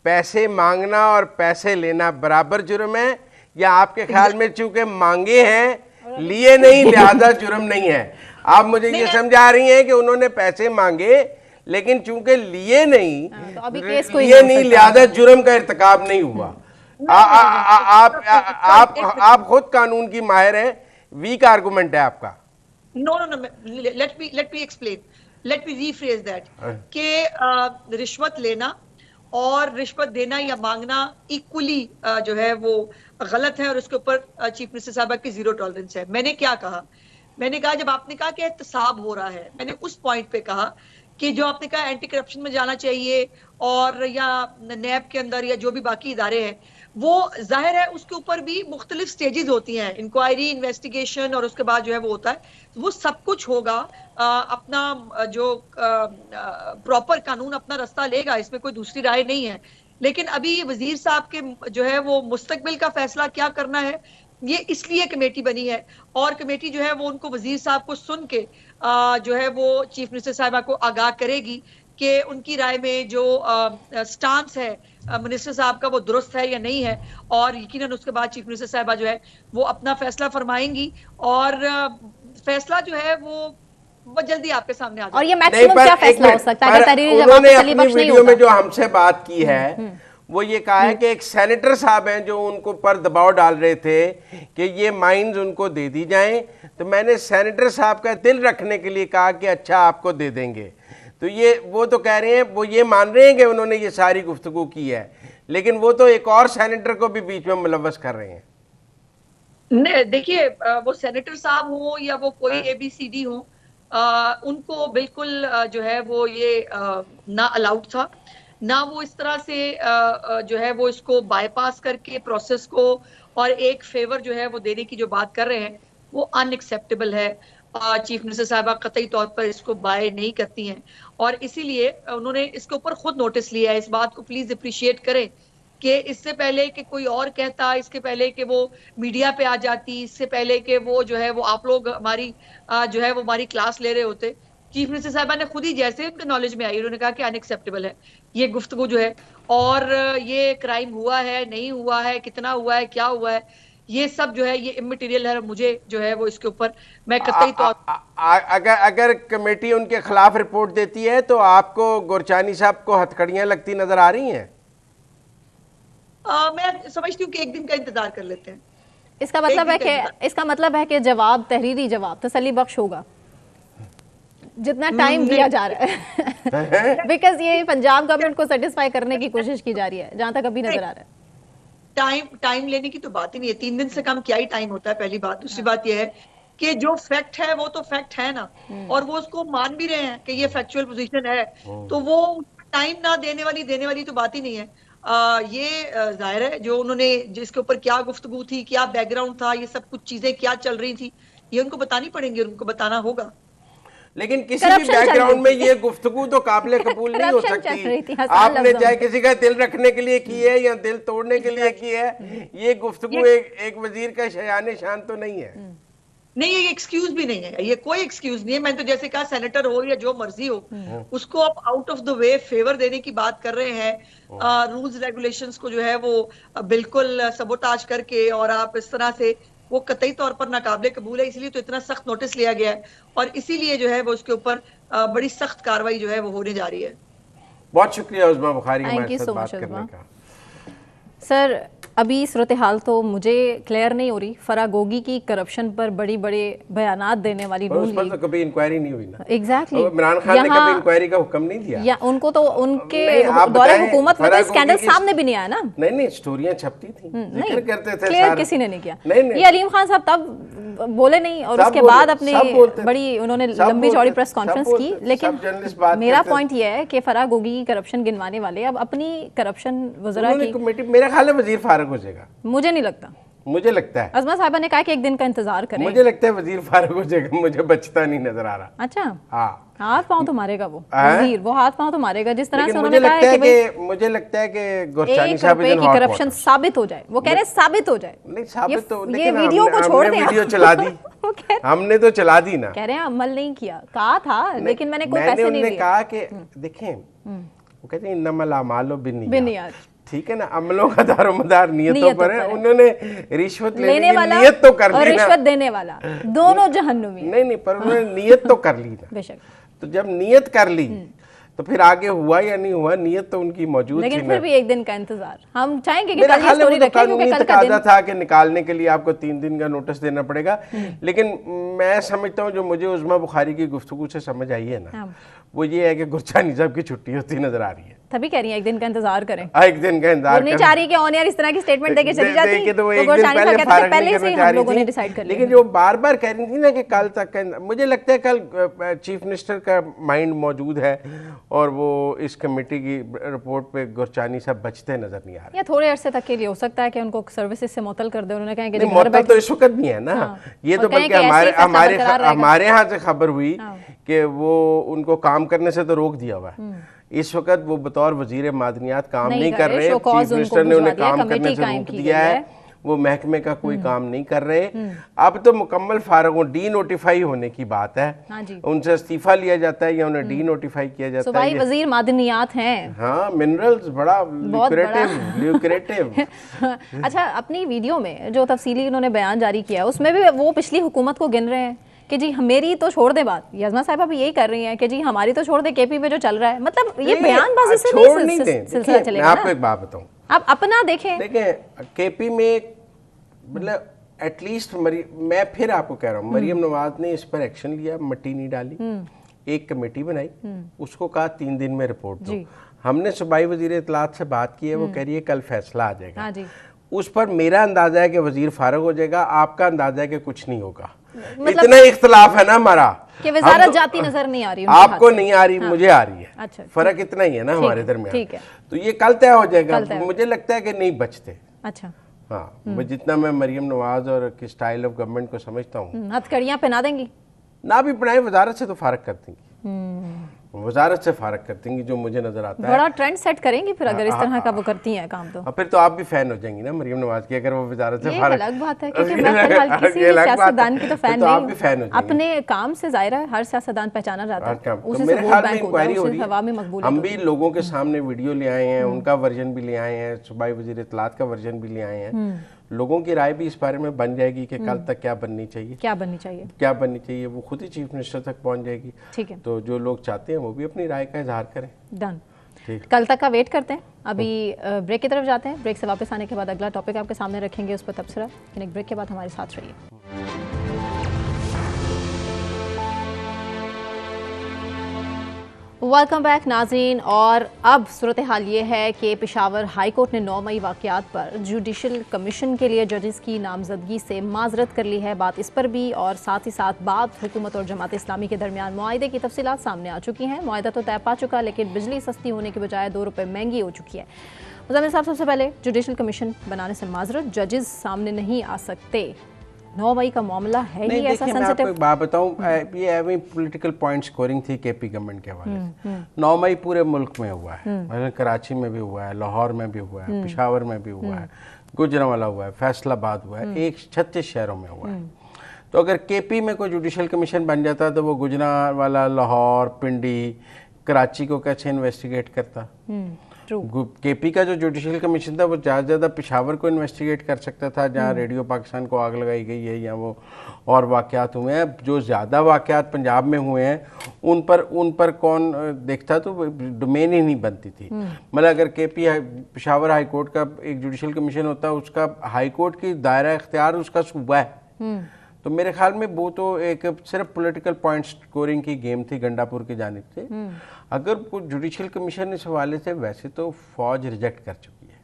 पैसे मांगना और पैसे लेना बराबर जुर्म है, या आपके ख्याल में चूंकि मांगे हैं लिए नहीं लिहाजा जुर्म नहीं है? आप मुझे ये समझा रही हैं कि उन्होंने पैसे मांगे लेकिन चूंकि लिए नहीं, तो अभी केस कोई लिए नहीं लिहाजा जुर्म का इर्तिकाब नहीं हुआ। आप खुद कानून की माहिर हैं, वीक आर्गुमेंट है आपका। No, let me explain. Let me rephrase that. कि रिश्वत लेना और रिश्वत देना या मांगना इक्वली जो है वो गलत है, और उसके ऊपर चीफ मिनिस्टर साहबा की जीरो टॉलरेंस है। मैंने क्या कहा? मैंने कहा, जब आपने कहा कि एहतसाब हो रहा है, मैंने उस पॉइंट पे कहा कि जो आपने कहा एंटी करप्शन में जाना चाहिए, और या नैब के अंदर या जो भी बाकी इदारे हैं, वो जाहिर है उसके ऊपर भी मुख्तलिफ स्टेजेस होती हैं, इंक्वायरी, इन्वेस्टिगेशन, और उसके बाद जो है वो होता है, वो सब कुछ होगा। अपना जो प्रॉपर कानून अपना रास्ता लेगा, इसमें कोई दूसरी राय नहीं है। लेकिन अभी वजीर साहब के जो है वो मुस्तकबिल का फैसला क्या करना है, ये इसलिए कमेटी बनी है, और कमेटी जो है वो उनको वजीर साहब को सुन के जो है वो चीफ मिनिस्टर साहिबा को आगाह करेगी कि उनकी राय में जो स्टांस है मिनिस्टर साहब का वो दुरुस्त है या नहीं है, और यकीनन उसके बाद चीफ मिनिस्टर साहिबा जो है वो अपना फैसला फरमाएंगी, और फैसला जो है वो जल्दी आपके सामने आ जाएगा। और ये मैक्सिमम क्या फैसला हो सकता है? उन्होंने अपनी वीडियो में जो हमसे बात की है वो ये कहा है कि एक सेनेटर साहब हैं जो उनको पर दबाव डाल रहे थे कि ये माइंस उनको दे दी जाएं, तो मैंने सेनेटर साहब का दिल रखने के लिए कहा कि अच्छा आपको दे देंगे। तो ये वो तो कह रहे हैं, वो ये मान रहे हैं कि उन्होंने ये सारी गुफ्तगू की है, लेकिन वो तो एक और सेनेटर को भी बीच में मुलव्वस कर रहे हैं। देखिए, वो सेनेटर साहब हो या वो कोई ABCD हो, उनको बिल्कुल जो है वो ये ना अलाउड था, ना वो इस तरह से जो है वो इसको बाईपास करके प्रोसेस को और एक फेवर जो है वो देने की जो बात कर रहे हैं वो अनएक्सेप्टेबल है। चीफ मिनिस्टर साहिबा कतई तौर पर इसको बाय नहीं करती हैं, और इसीलिए उन्होंने इसके ऊपर खुद नोटिस लिया है। इस बात को प्लीज अप्रिशिएट करें कि इससे पहले कि कोई और कहता, इसके पहले कि वो मीडिया पे आ जाती, इससे पहले कि वो जो है वो आप लोग हमारी जो है वो हमारी क्लास ले रहे होते, चीफ मिनिस्टर साहिबा ने खुद ही जैसे उनके नॉलेज में आई उन्होंने कहा कि अनएक्सेप्टेबल है ये गुफ्तगू जो है, और ये क्राइम हुआ है नहीं हुआ है, कितना हुआ है, क्या हुआ है, ये सब जो है ये इमटेरियल है। मुझे जो है वो इसके ऊपर मैं कतई तौर अगर कमेटी उनके खिलाफ रिपोर्ट देती है तो आपको गुरचानी साहब को हथकड़ियां लगती नजर आ रही हैं? मैं समझती हूँ कि एक दिन का इंतजार कर लेते हैं। इसका मतलब है कि जवाब, तहरीरी जवाब तसल्ली बख्श होगा जितना टाइम दिया जा रहा है बिकॉज ये पंजाब गवर्नमेंट को सेटिस्फाई करने की कोशिश की जा रही है जहां तक अभी नजर आ रहा है। टाइम लेने की तो बात ही नहीं है, 3 दिन से कम क्या ही टाइम होता है, पहली बात। दूसरी बात यह है कि जो फैक्ट है वो तो फैक्ट है ना, और वो उसको मान भी रहे हैं कि ये फैक्चुअल पोजीशन है, तो वो टाइम ना देने वाली तो बात ही नहीं है। ये जाहिर है जो उन्होंने जिसके ऊपर क्या गुफ्तगू थी, क्या बैकग्राउंड था, ये सब कुछ चीजें क्या चल रही थी, ये उनको बतानी पड़ेंगी, उनको बताना होगा। लेकिन किसी भी बैकग्राउंड में ये गुफ्तगू तो काबिल कबूल नहीं हो सकती। आपने चाहे किसी का दिल रखने के लिए की है या दिल तोड़ने के लिए की है, ये गुफ्तगू एक वजीर का शयान शान तो नहीं है। नहीं, ये एक्सक्यूज भी नहीं है, ये कोई एक्सक्यूज नहीं है। मैंने तो जैसे कहा सेनेटर हो या जो मर्जी हो, उसको आप out of the way favour देने की बात कर रहे हैं। रूल्स रेगुलेशंस को जो है वो बिल्कुल सबोटाज करके, और आप इस तरह से, वो कतई तौर पर नाकाबिले कबूल है। इसलिए तो इतना सख्त नोटिस लिया गया है, और इसीलिए जो है वो उसके ऊपर बड़ी सख्त कार्रवाई जो है वो होने जा रही है। बहुत शुक्रिया उस्मा बुखारी हमारे साथ बात करने का। सर, अभी सूरत हाल तो मुझे क्लियर नहीं हो रही। फरागोगी की करप्शन पर बड़ी बड़े बयानात देने वाली उस पर तो कभी इंक्वायरी नहीं हुई ना। एग्जैक्टली, इमरान खान ने कभी इंक्वायरी का हुक्म नहीं दिया, या उनको तो उनके दौरे हुकूमत में तो स्कैंडल सामने भी नहीं आया ना। नहीं, स्टोरियां छपती थी, जिक्र करते थे, क्लियर किसी ने नहीं किया। ये अलीम खान साहब तब बोले नहीं, और उसके बाद अपनी बड़ी उन्होंने लंबी चौड़ी प्रेस कॉन्फ्रेंस की। लेकिन मेरा पॉइंट ये है कि फरागोगी की करप्शन गिनवाने वाले अब अपनी करप्शन वज़रा की कमेटी, मेरा ख्याल है वजीर फारग हो जाएगा। मुझे नहीं लगता, मुझे लगता है। अज़मा साहिबा ने कहा कि एक दिन का इंतजार करें। मुझे लगता है वजीर फारग हो जाएगा, मुझे बचता नहीं नजर आ रहा। अच्छा, हाँ, हाथ पांव तो मारेगा वो वजीर, वो हाथ पांव तो मारेगा। जिस तरह से उन्होंने कहा है कि मुझे लगता है कि गोरचानी साहब की करप्शन साबित हो जाए, वो कह रहे हैं साबित हो जाए। नहीं, साबित तो, ये वीडियो को छोड़ दें, वीडियो चला दी हमने तो चला दी ना। कह रहे हैं अमल नहीं किया, कहा था लेकिन मैंने कोई पैसे नहीं दिए। कहा कि देखें, वो कहते हैं इन्नमल अमालु बिन्नियात, ठीक है ना, अमलों का दारोमदार नियतों पर है। उन्होंने रिश्वत लेने वाला नियत तो कर ली, और रिश्वत देने वाला दोनों जहन्नुमी। नहीं, पर उन्होंने नियत तो कर ली ना। बेशक, तो जब नियत कर ली तो फिर आगे हुआ या नहीं हुआ, नियत तो उनकी मौजूद थी। लेकिन फिर भी एक दिन का इंतजार हम चाहेंगे कि कल ये स्टोरी रखें, क्योंकि कल का दिन था कि निकालने के लिए आपको 3 दिन का नोटिस देना पड़ेगा। लेकिन मैं समझता हूँ, जो मुझे उस्मा बुखारी की गुफ्तगू से समझ आई है ना, वो ये है कि गुरचानी साहब की छुट्टी होती नजर आ रही है। तभी कह रही है एक दिन का इंतजार करें। एक दिन का इंतजार नहीं चाह रही कि ऑन एयर इस तरह की स्टेटमेंट देके चली जाती, तो गुरचानी साहब कहते थे पहले से हम लोगों ने डिसाइड कर लिया। लेकिन जो बार बार कह रही थी ना कि कल तक, मुझे लगता है कल चीफ मिनिस्टर का माइंड मौजूद है और वो इस कमेटी की रिपोर्ट पे गुरचानी साहब बचते नजर नहीं आ रहे। या थोड़े अरसे तक के लिए हो सकता है कि उनको सर्विसेज से मुअत्तल कर दे। उन्होंने कहा कि मुअत्तल तो इस वक्त भी है ना। ये तो बल्कि हमारे यहाँ से खबर हुई कि वो उनको काम करने से तो रोक दिया हुआ है। इस वक्त वो बतौर वजीर मादनियात काम नहीं कर रहे। चीफ मिनिस्टर ने उन्हें काम करने से रोक दिया है, वो महकमे का कोई काम नहीं कर रहे। अब तो मुकम्मल फारग हो, डी नोटिफाई होने की बात है। उनसे इस्तीफा लिया जाता है या उन्हें डी नोटिफाई किया जाता है। वजीर मादनियात हैं। हाँ, मिनरल्स बड़ा ल्यूक्रेटिव। अच्छा, अपनी वीडियो में जो तफसीली उन्होंने बयान जारी किया है, उसमें भी वो पिछली हुकूमत को गिन रहे हैं कि जी मेरी तो छोड़ दे बात। अज़मा साहिबा भी यही कर रही हैं कि जी हमारी तो छोड़ दे, केपी में जो चल रहा है, मतलब ये बयानबाजी से नहीं सिलसिला चलेगा। मैं आपको एक बात बताऊं, आप अपना देखें केपी में, मतलब एटलीस्ट मैं फिर आपको कह रहा हूँ, मरियम नवाज ने इस पर एक्शन लिया, मट्टी नहीं डाली, एक कमेटी बनाई, उसको कहा 3 दिन में रिपोर्ट दो। हमने सूबाई वजीर इत्तलात से बात की है, वो कह रही है कल फैसला आ जाएगा। उस पर मेरा अंदाजा है कि वजीर फारग हो जाएगा, आपका अंदाजा है कि कुछ नहीं होगा। मतलब इतना इख्तलाफ है ना हमारा कि वजारत जाती नजर नहीं आ रही, आपको नहीं आ रही, मुझे आ रही है। अच्छा, फर्क इतना ही है ना हमारे दरमियान। तो ये कल तय हो जाएगा। मुझे लगता है कि नहीं बचते। अच्छा, हाँ, जितना मैं मरियम नवाज और की स्टाइल ऑफ गवर्नमेंट को समझता हूँ, हथकड़ियां पहना देंगी ना भी पढ़ाई, वजारत से तो फारग कर देंगी, वजारत से फारग कर देंगी, जो मुझे नजर आता है। बड़ा ट्रेंड सेट करेंगी फिर अगर इस तरह का वो करती हैं काम तो। फिर तो आप भी फैन हो जाएंगी ना मरियम नवाज की, अगर वो वजारत से फारग। अलग बात है, क्योंकि मैं फिलहाल किसी भी सियासतदान की तो फैन नहीं हूं। अपने काम से जाहिर है हर सियासतदान पहचाना जाता है, उससे मेरे ख्याल में इंक्वायरी हो रही है। हम भी लोगों के सामने वीडियो ले आए हैं, उनका वर्जन भी ले आए हैं, सूबाई वजीर इत्तलात का वर्जन भी ले आए हैं। लोगों की राय भी इस बारे में बन जाएगी कि कल तक क्या बननी चाहिए, वो खुद ही चीफ मिनिस्टर तक पहुंच जाएगी। ठीक है, तो जो लोग चाहते हैं वो भी अपनी राय का इजहार करें। डन, कल तक का वेट करते हैं। अभी ब्रेक की तरफ जाते हैं। ब्रेक से वापस आने के बाद अगला टॉपिक आपके सामने रखेंगे, उस पर तबसरा। एक ब्रेक के बाद हमारे साथ रहिए। वेलकम बैक नाज़रीन। और अब सूरत हाल ये है कि पेशावर हाई कोर्ट ने 9 मई वाक़यात पर जुडिशल कमीशन के लिए जजेस की नामजदगी से माजरत कर ली है। बात इस पर भी, और साथ ही साथ बात हुकूमत और जमात इस्लामी के दरमियान मुआहदे की तफसीलात सामने आ चुकी हैं। मुआहदा तो तय पा चुका, लेकिन बिजली सस्ती होने के बजाय 2 रुपये महंगी हो चुकी है। मुज़म्मिल साहब, सबसे पहले जुडिशल कमीशन बनाने से माजरत, जजेस सामने नहीं आ सकते, 9 मई का मामला है नहीं, ही ऐसा देखिए, मैं आपको सेंसिटिव? एक बात बताऊं, ये एवं पॉलिटिकल पॉइंट स्कोरिंग थी केपी गवर्नमेंट के हवाले से। 9 मई पूरे मुल्क में हुआ है, मतलब कराची में भी हुआ है, लाहौर में भी हुआ है, पेशावर में भी हुआ है, गुजरांवाला हुआ है, फैसलाबाद हुआ है, 36 शहरों में हुआ है। तो अगर केपी में कोई जुडिशल कमीशन बन जाता तो वो गुजरांवाला, लाहौर, पिंडी, कराची को कैसे इन्वेस्टिगेट करता? केपी का जो जुडिशल कमीशन था वो ज़्यादा से ज़्यादा पेशावर को इन्वेस्टिगेट कर सकता था, जहाँ रेडियो पाकिस्तान को आग लगाई गई है या वो और वाक़यात हुए हैं। जो ज़्यादा वाक़यात पंजाब में हुए हैं उन पर कौन देखता, तो डोमेन ही नहीं बनती थी। मतलब अगर केपी पेशावर हाई कोर्ट का एक जुडिशल कमीशन होता, उसका हाई कोर्ट की दायरा इख्तियार उसका सूबा है, तो मेरे ख्याल में वो तो एक सिर्फ पॉलिटिकल पॉइंट स्कोरिंग की गेम थी गंडापुर की जानिब से। अगर कोई जुडिशल कमीशन इस हवाले से, वैसे तो फौज रिजेक्ट कर चुकी है।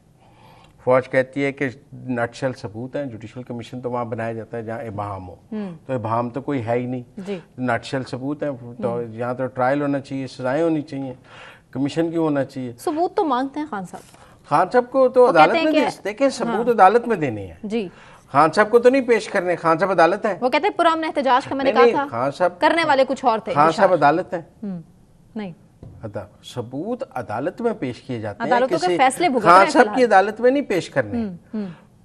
फौज कहती है कि नटशल सबूत हैं, जुडिशल कमीशन तो वहाँ बनाया जाता है जहाँ इबाहम हो, तो इबाहम तो कोई है ही नहीं, नटशल सबूत हैं, तो यहाँ तो ट्रायल होना चाहिए, सजाएं होनी चाहिए, कमीशन क्यों होना चाहिए? सबूत तो मांगते हैं खान साहब। खान साहब को तो अदालत में देखें, सबूत अदालत में देने हैं जी। खान साहब को तो नहीं पेश करने, खान साहब अदालत है। वो कहते हैं पुरअमन एहतजाज का मैंने कहा था, खान साहब करने वाले कुछ और थे। खान साहब अदालत है नहीं, सबूत अदालत में पेश किए जाते हैं। अदालतों के फैसले भुगत खान साहब की अदालत में नहीं पेश करने,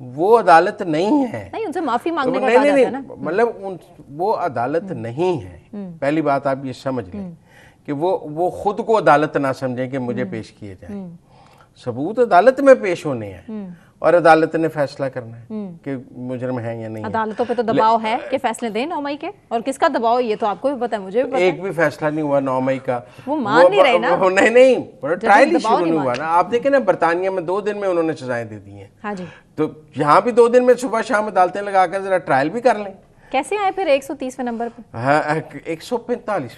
वो अदालत नहीं है। नहीं, उनसे माफी मांगने का कहा जाता है ना। मतलब वो अदालत नहीं है। पहली बात आप ये समझ लें कि वो खुद को अदालत ना समझें कि मुझे पेश किए जाए। सबूत अदालत में पेश होने हैं और अदालत ने फैसला करना है कि मुजरिम है या नहीं। अदालतों पे तो दबाव है कि फैसले दें 9 मई के, और किसका दबाव ये तो आपको भी पता है, मुझे भी पता है। एक भी फैसला नहीं हुआ 9 मई का, वो मान नहीं रहे ना। नहीं, ट्रायल ही शुरू नहीं हुआ ना। आप देखें ना, बरतानिया में 2 दिन में उन्होंने सजाएं दे दी हैं। हाँ जी, तो यहाँ भी 2 दिन में सुबह शाम अदालतें लगाकर जरा ट्रायल भी कर लें। कैसे आए फिर 130वें नंबर पे? हाँ, 145।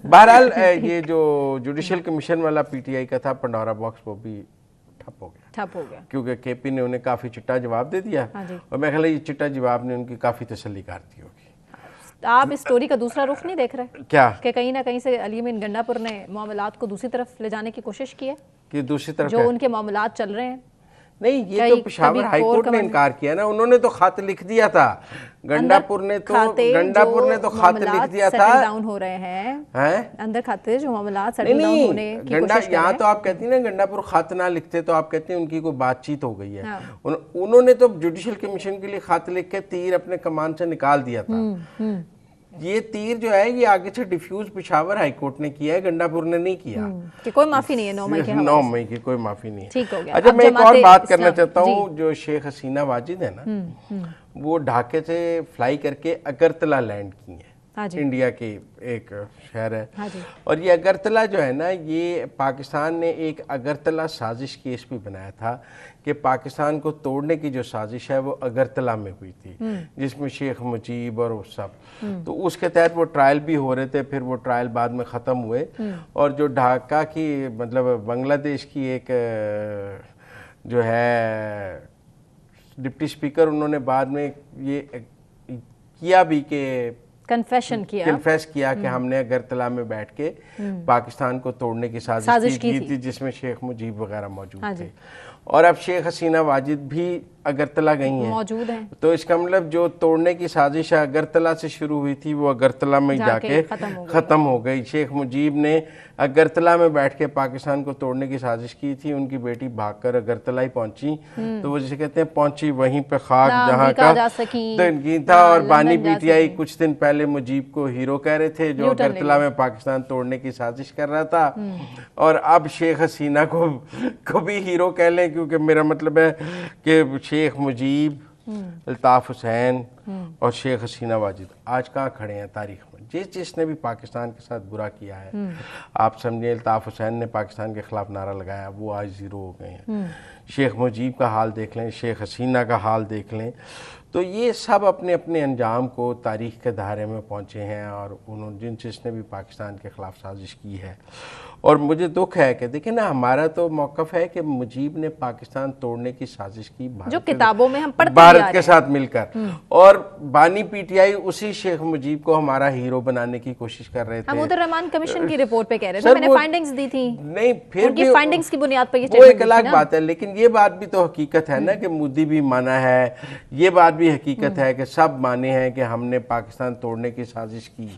बहरहाल ये जो जुडिशल कमीशन वाला पीटीआई का था पंडोरा बॉक्स, वो भी ठप हो गया क्योंकि केपी ने उन्हें काफी चिट्टा जवाब दे दिया। हाँ, और मैं ख्याल ये चिट्टा जवाब ने उनकी काफी तसल्ली कर दी होगी। आप इस स्टोरी का दूसरा रुख नहीं देख रहे क्या, कि कहीं ना कहीं से अली अमीन गंडापुर ने मामलात को दूसरी तरफ ले जाने की कोशिश की है? कि दूसरी तरफ जो उनके मामलात चल रहे हैं? नहीं, ये तो पेशावर हाई कोर्ट ने इनकार किया ना। उन्होंने तो खत लिख दिया था, गंडापुर ने तो खत लिख दिया था। डाउन हो रहे हैं अंदर खाते जो मामलात सेटल डाउन होने की कोशिश कर रहे हैं। यहाँ तो आप कहती हैं ना, गंडापुर खत ना लिखते तो आप कहते हैं उनकी कोई बातचीत हो गई है। उन्होंने तो जुडिशल कमीशन के लिए खत लिख के तीर अपने कमान से निकाल दिया था। ये तीर जो है ये आगे से डिफ्यूज पेशावर हाई कोर्ट ने किया है, गंडापुर ने नहीं किया। कि कोई माफी नहीं है 9 मई के हवाले से। 9 मई की कोई माफी नहीं है। ठीक हो गया। अच्छा, मैं एक और बात करना चाहता हूँ। जो शेख हसीना वाजिद है ना, वो ढाके से फ्लाई करके अगरतला लैंड की है। हाँ, इंडिया के एक शहर है। हाँ, और ये अगरतला जो है ना, ये पाकिस्तान ने एक अगरतला साजिश केस भी बनाया था कि पाकिस्तान को तोड़ने की जो साजिश है वो अगरतला में हुई थी, जिसमें शेख मुजीब और सब, तो उसके तहत वो ट्रायल भी हो रहे थे। फिर वो ट्रायल बाद में ख़त्म हुए और जो ढाका की, मतलब बांग्लादेश की एक जो है डिप्टी स्पीकर, उन्होंने बाद में ये किया भी कि कन्फेस किया कि हमने अगरतला में बैठ के पाकिस्तान को तोड़ने की साजिश की थी, जिसमें शेख मुजीब वगैरह मौजूद थे। और अब शेख हसीना वाजिद भी अगरतला गई हैं, मौजूद हैं। तो इसका मतलब जो तोड़ने की साजिश अगरतला से शुरू हुई थी वो अगरतला में जाके ख़त्म हो गई। शेख मुजीब ने अगरतला में बैठ के पाकिस्तान को तोड़ने की साजिश की थी। उनकी बेटी भागकर अगरतला ही पहुंची, तो वो जिसे कहते हैं पहुंची वहीं पे खाक जहाँ का था। और बानी पीटीआई कुछ दिन पहले मुजीब को हीरो कह रहे थे, जो अगरतला में पाकिस्तान तोड़ने की साजिश कर रहा था। और अब शेख हसीना को भी हीरो कह लें, क्योंकि मेरा मतलब है कि शेख मुजीब, अल्ताफ हुसैन और शेख हसीना वाजिद आज कहाँ खड़े हैं तारीख में। जिसने भी पाकिस्तान के साथ बुरा किया है, आप समझिए अल्ताफ हुसैन ने पाकिस्तान के खिलाफ नारा लगाया, वो आज ज़ीरो हो गए हैं। शेख मुजीब का हाल देख लें, शेख हसीना का हाल देख लें, तो ये सब अपने अपने अंजाम को तारीख के दायरे में पहुँचे हैं। और उन्होंने जिसने भी पाकिस्तान के ख़िलाफ़ साजिश की है और मुझे दुख है कि देखिए ना, हमारा तो मौक़िफ़ है कि मुजीब ने पाकिस्तान तोड़ने की साजिश की, जो किताबों में हम पढ़ते भारत के साथ मिलकर, और बानी पीटीआई उसी शेख मुजीब को हमारा हीरो बनाने की कोशिश कर रहे थे। हम उधर रहमान कमीशन की रिपोर्ट पे कह रहे थे, मैंने फाइंडिंग्स दी थी। नहीं, फिर उनकी फाइंडिंग्स की बुनियाद पर ये वो एक अलग बात है, लेकिन ये बात भी तो हकीकत है ना कि मोदी भी माना है, ये बात भी हकीकत है कि सब माने हैं कि हमने पाकिस्तान तोड़ने की साजिश की।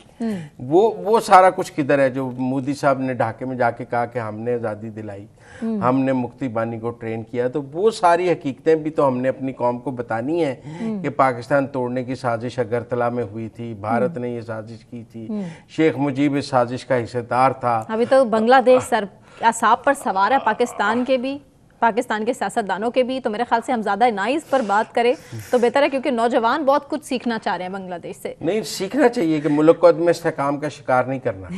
वो सारा कुछ किधर है जो मोदी साहब ने ढाके में जाके कहा कि हमने आज़ादी दिलाई, हमने मुक्ति बानी को ट्रेन किया, तो वो सारी हकीकतें भी तो हमने अपनी कौम को बतानी है कि पाकिस्तान तोड़ने की साजिश अगरतला में हुई थी, भारत ने ये साजिश की थी, शेख मुजीब इस साजिश का हिस्सेदार था। अभी तो बांग्लादेश सर असाब पर सवार है, पाकिस्तान के भी, पाकिस्तान के सियासतदानों के भी। तो मेरे ख्याल से हम ज़्यादा ना इस पर बात करें तो बेहतर है, क्योंकि नौजवान बहुत कुछ सीखना चाह रहे हैं बांग्लादेश से। नहीं, सीखना चाहिए कि मुल्क को अदम इस्तेहकाम का शिकार नहीं करना।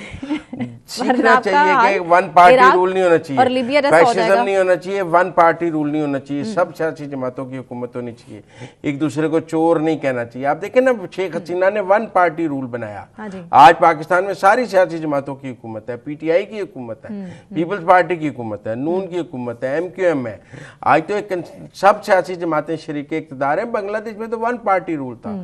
सीखना चाहिए कि वन पार्टी रूल नहीं होना चाहिए, और लीबिया जैसा हो फैशिज्म जाएगा। नहीं होना चाहिए, वन पार्टी रूल नहीं होना चाहिए, सब सियासी जमातों की हुकूमत होनी चाहिए, एक दूसरे को चोर नहीं कहना चाहिए। आप देखें ना, शेख हसीना ने वन पार्टी रूल बनाया। आज पाकिस्तान में सारी सियासी जमातों की हुकूमत है, पीटीआई की हुकूमत है, पीपल्स पार्टी की हुकूमत है, नून की हुकूमत है, MQM है। आज तो एक सब सियासी जमातें शरीक इक़्तिदार हैं। बांग्लादेश में तो वन पार्टी रूल था,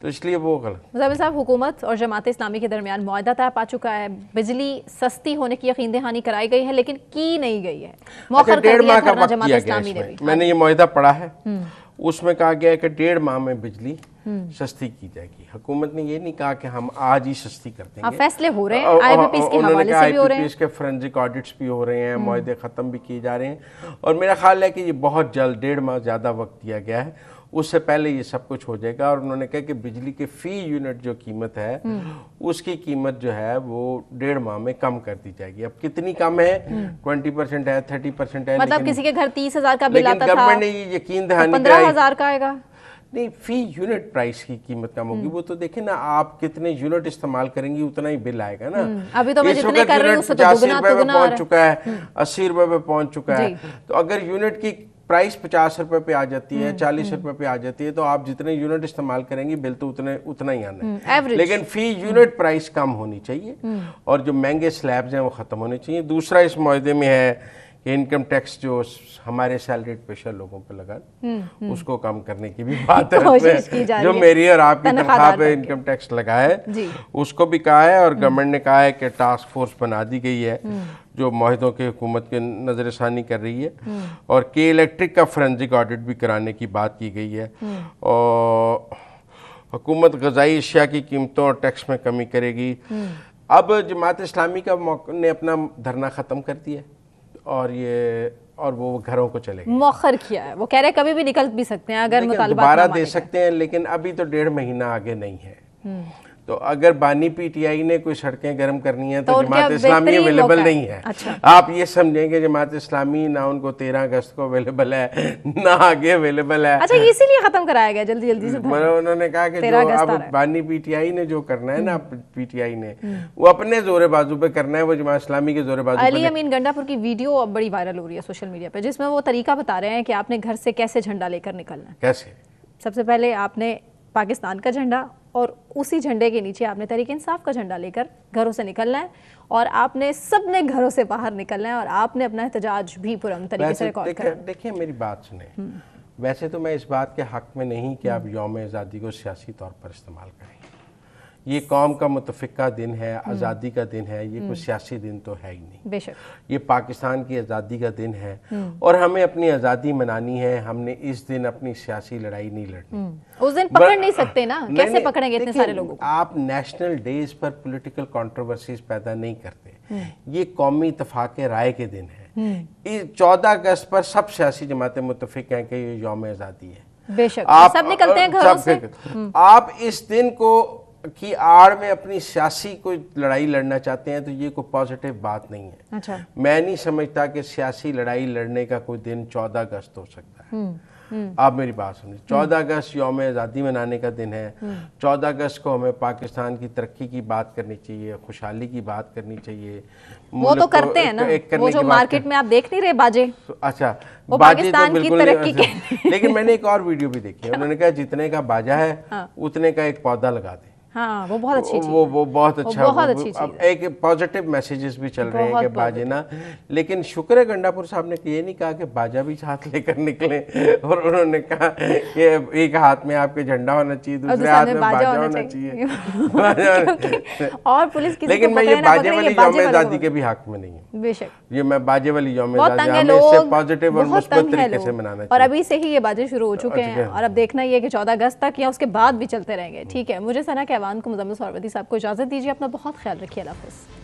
तो इसलिए वो गलत। मुज़म्मिल साहब, हुकूमत और जमात इस्लामी के दरमियान मुआहदा तय पा चुका है, बिजली सस्ती होने की यकीन दहानी कराई गई है, लेकिन की नहीं गई है। मौखर कर दिया धरना जमात इस्लामी ने भी। मैंने ये मुआहदा पढ़ा है, उसमें कहा गया है कि 1.5 माह में बिजली सस्ती की जाएगी। हुकूमत ने ये नहीं कहा कि हम आज ही सस्ती कर देंगे। फैसले हो रहे हैं, IPPs के हवाले से भी हो रहे हैं, के फोरेंसिक ऑडिट्स भी हो रहे हैं, मुआहदे ख़त्म भी किए जा रहे हैं, और मेरा ख्याल है कि ये बहुत जल्द, 1.5 माह ज़्यादा वक्त दिया गया है, उससे पहले ये सब कुछ हो जाएगा। और उन्होंने कहा कि बिजली के फी यूनिट जो कीमत है, उसकी कीमत जो है वो 1.5 माह में कम कर दी जाएगी। अब कितनी कम है, 20% है, 30% है, मतलब किसी के घर 30,000 का बिल आता था, गवर्नमेंट ने ये यकीन दहानी 15,000 का आएगा। नहीं, फी यूनिट प्राइस की कीमत कम होगी। वो तो देखें ना, आप कितने यूनिट इस्तेमाल करेंगी उतना ही बिल आएगा ना। अभी तो मैं जितने कर रही हूं उससे तो 85 दुगना रुपए पे दुगना आ रहा पहुंच चुका है, 80 रुपए पे पहुंच चुका है। तो अगर यूनिट की प्राइस 50 रुपए पे आ जाती है, 40 रुपए पे आ जाती है, तो आप जितने यूनिट इस्तेमाल करेंगी बिल तो उतना ही आना है। लेकिन फी यूनिट प्राइस कम होनी चाहिए, और जो महंगे स्लैब्स हैं वो खत्म होने चाहिए। दूसरा इस मुआहदे में है कि इनकम टैक्स जो हमारे सैलरीड पेशा लोगों पे लगा, उसको कम करने की भी बात है। जो मेरी और आपकी तनख्वाह पे इनकम टैक्स लगा है, उसको भी कहा है, और गवर्नमेंट ने कहा है कि टास्क फोर्स बना दी गई है जो मुआहदों की हुकूमत के नज़रसानी कर रही है, और के इलेक्ट्रिक का फोरेंसिक ऑडिट भी कराने की बात की गई है, और हुकूमत ग़िज़ाई अशिया की कीमतों और टैक्स में कमी करेगी। अब जमात इस्लामी ने अपना धरना ख़त्म कर दिया, और वो घरों को चले गए, मौखर किया है। वो कह रहे कभी भी निकल भी सकते हैं अगर मुतालबात दोबारा दे सकते हैं, लेकिन अभी तो 1.5 महीना आगे नहीं है। तो अगर बानी पीटीआई ने कोई सड़कें गर्म करनी है तो जमात इस्लामी अवेलेबल नहीं है। अच्छा। आप ये समझेंगे जमात इस्लामी ना उनको 13 अगस्त को अवेलेबल है, ना आगे अवेलेबल है। अच्छा, इसीलिए खत्म कराया गया जल्दी जल्दी से। उन्होंने कहा कि जो अब बानी पीटीआई ने जो करना है ना, पीटीआई ने वो अपने जोरे बाजू पे करना है, वो जमात इस्लामी के जोरे बाजू। अली अमीन गंडापुर की वीडियो अब बड़ी वायरल हो रही है सोशल मीडिया पे, जिसमें वो तरीका बता रहे हैं कि आपने घर से कैसे झंडा लेकर निकलना है। कैसे? सबसे पहले आपने पाकिस्तान का झंडा, और उसी झंडे के नीचे आपने तहरीक इंसाफ का झंडा लेकर घरों से निकलना है, और आपने सबने घरों से बाहर निकलना है, और आपने अपना एहतजाज भी पुरअमन तरीके से रिकॉर्ड करना है। देखिए, मेरी बात सुने। वैसे तो मैं इस बात के हक में नहीं कि आप यौम आज़ादी को सियासी तौर पर इस्तेमाल करें। ये कौम का मुतफ़िका दिन है, आज़ादी का दिन है, ये कोई सियासी दिन तो है ही नहीं। बेशक ये पाकिस्तान की आज़ादी का दिन है, और हमें अपनी आज़ादी मनानी है। हमने इस दिन अपनी सियासी लड़ाई नहीं लड़नी। उस दिन पकड़ नहीं सकते ना, कैसे पकड़ेंगे इतने सारे लोगों को? आप नेशनल डेज पर पॉलिटिकल कंट्रोवर्सीज पैदा नहीं करते। ये कौमी इत्तेफाक राय के दिन है। 14 अगस्त पर सब सियासी जमातें मुत्तफिक हैं कि ये यौम आज़ादी है। बेशक सब निकलते हैं घरों से। आप इस दिन को की आड़ में अपनी सियासी कोई लड़ाई लड़ना चाहते हैं तो ये कोई पॉजिटिव बात नहीं है। अच्छा। मैं नहीं समझता कि सियासी लड़ाई लड़ने का कोई दिन 14 अगस्त हो सकता है। आप मेरी बात सुनिए, 14 अगस्त यौम आज़ादी मनाने का दिन है। 14 अगस्त को हमें पाकिस्तान की तरक्की की बात करनी चाहिए, खुशहाली की बात करनी चाहिए। वो तो करते हैं ना, वो जो मार्केट में आप देख नहीं रहे बाजे। अच्छा, वो बाजे पाकिस्तान तो की बिल्कुल तरक्की के। लेकिन मैंने एक और वीडियो भी देखी है, उन्होंने कहा जितने का बाजा है उतने का एक पौधा लगा दे। हाँ, वो बहुत अच्छी चीज़ वो बहुत अच्छा, बहुत अच्छी चीज़ अब एक पॉजिटिव मैसेजेस भी चल रहे हैं कि बाजे ना, लेकिन शुक्र है गंडापुर साहब ने ये नहीं कहा कि बाजा भी साथ लेकर निकले, और उन्होंने कहा कि एक हाथ में आपके झंडा होना चाहिए, दूसरे हाथ में बाजा होना चाहिए। और पुलिस लेकिन मैं ये बाजे वाली यौम-ए-आज़ादी के भी हक में नहीं हूँ, बेशक ये मैं बाजे वाली यौम-ए-आज़ादी हमें इससे पॉजिटिव और मुस्बत तरीके से मनाना चाहिए। और अभी से ही ये बाजे शुरू हो चुके हैं और अब देखना ये है कि 14 अगस्त तक या उसके बाद भी चलते रहेंगे। ठीक है, मुझे सना कहवान को, मुजम्मिल सोहरवर्दी साहब को इजाज़त दीजिए। अपना बहुत ख्याल रखिए। अल्लाह हाफ़िज़।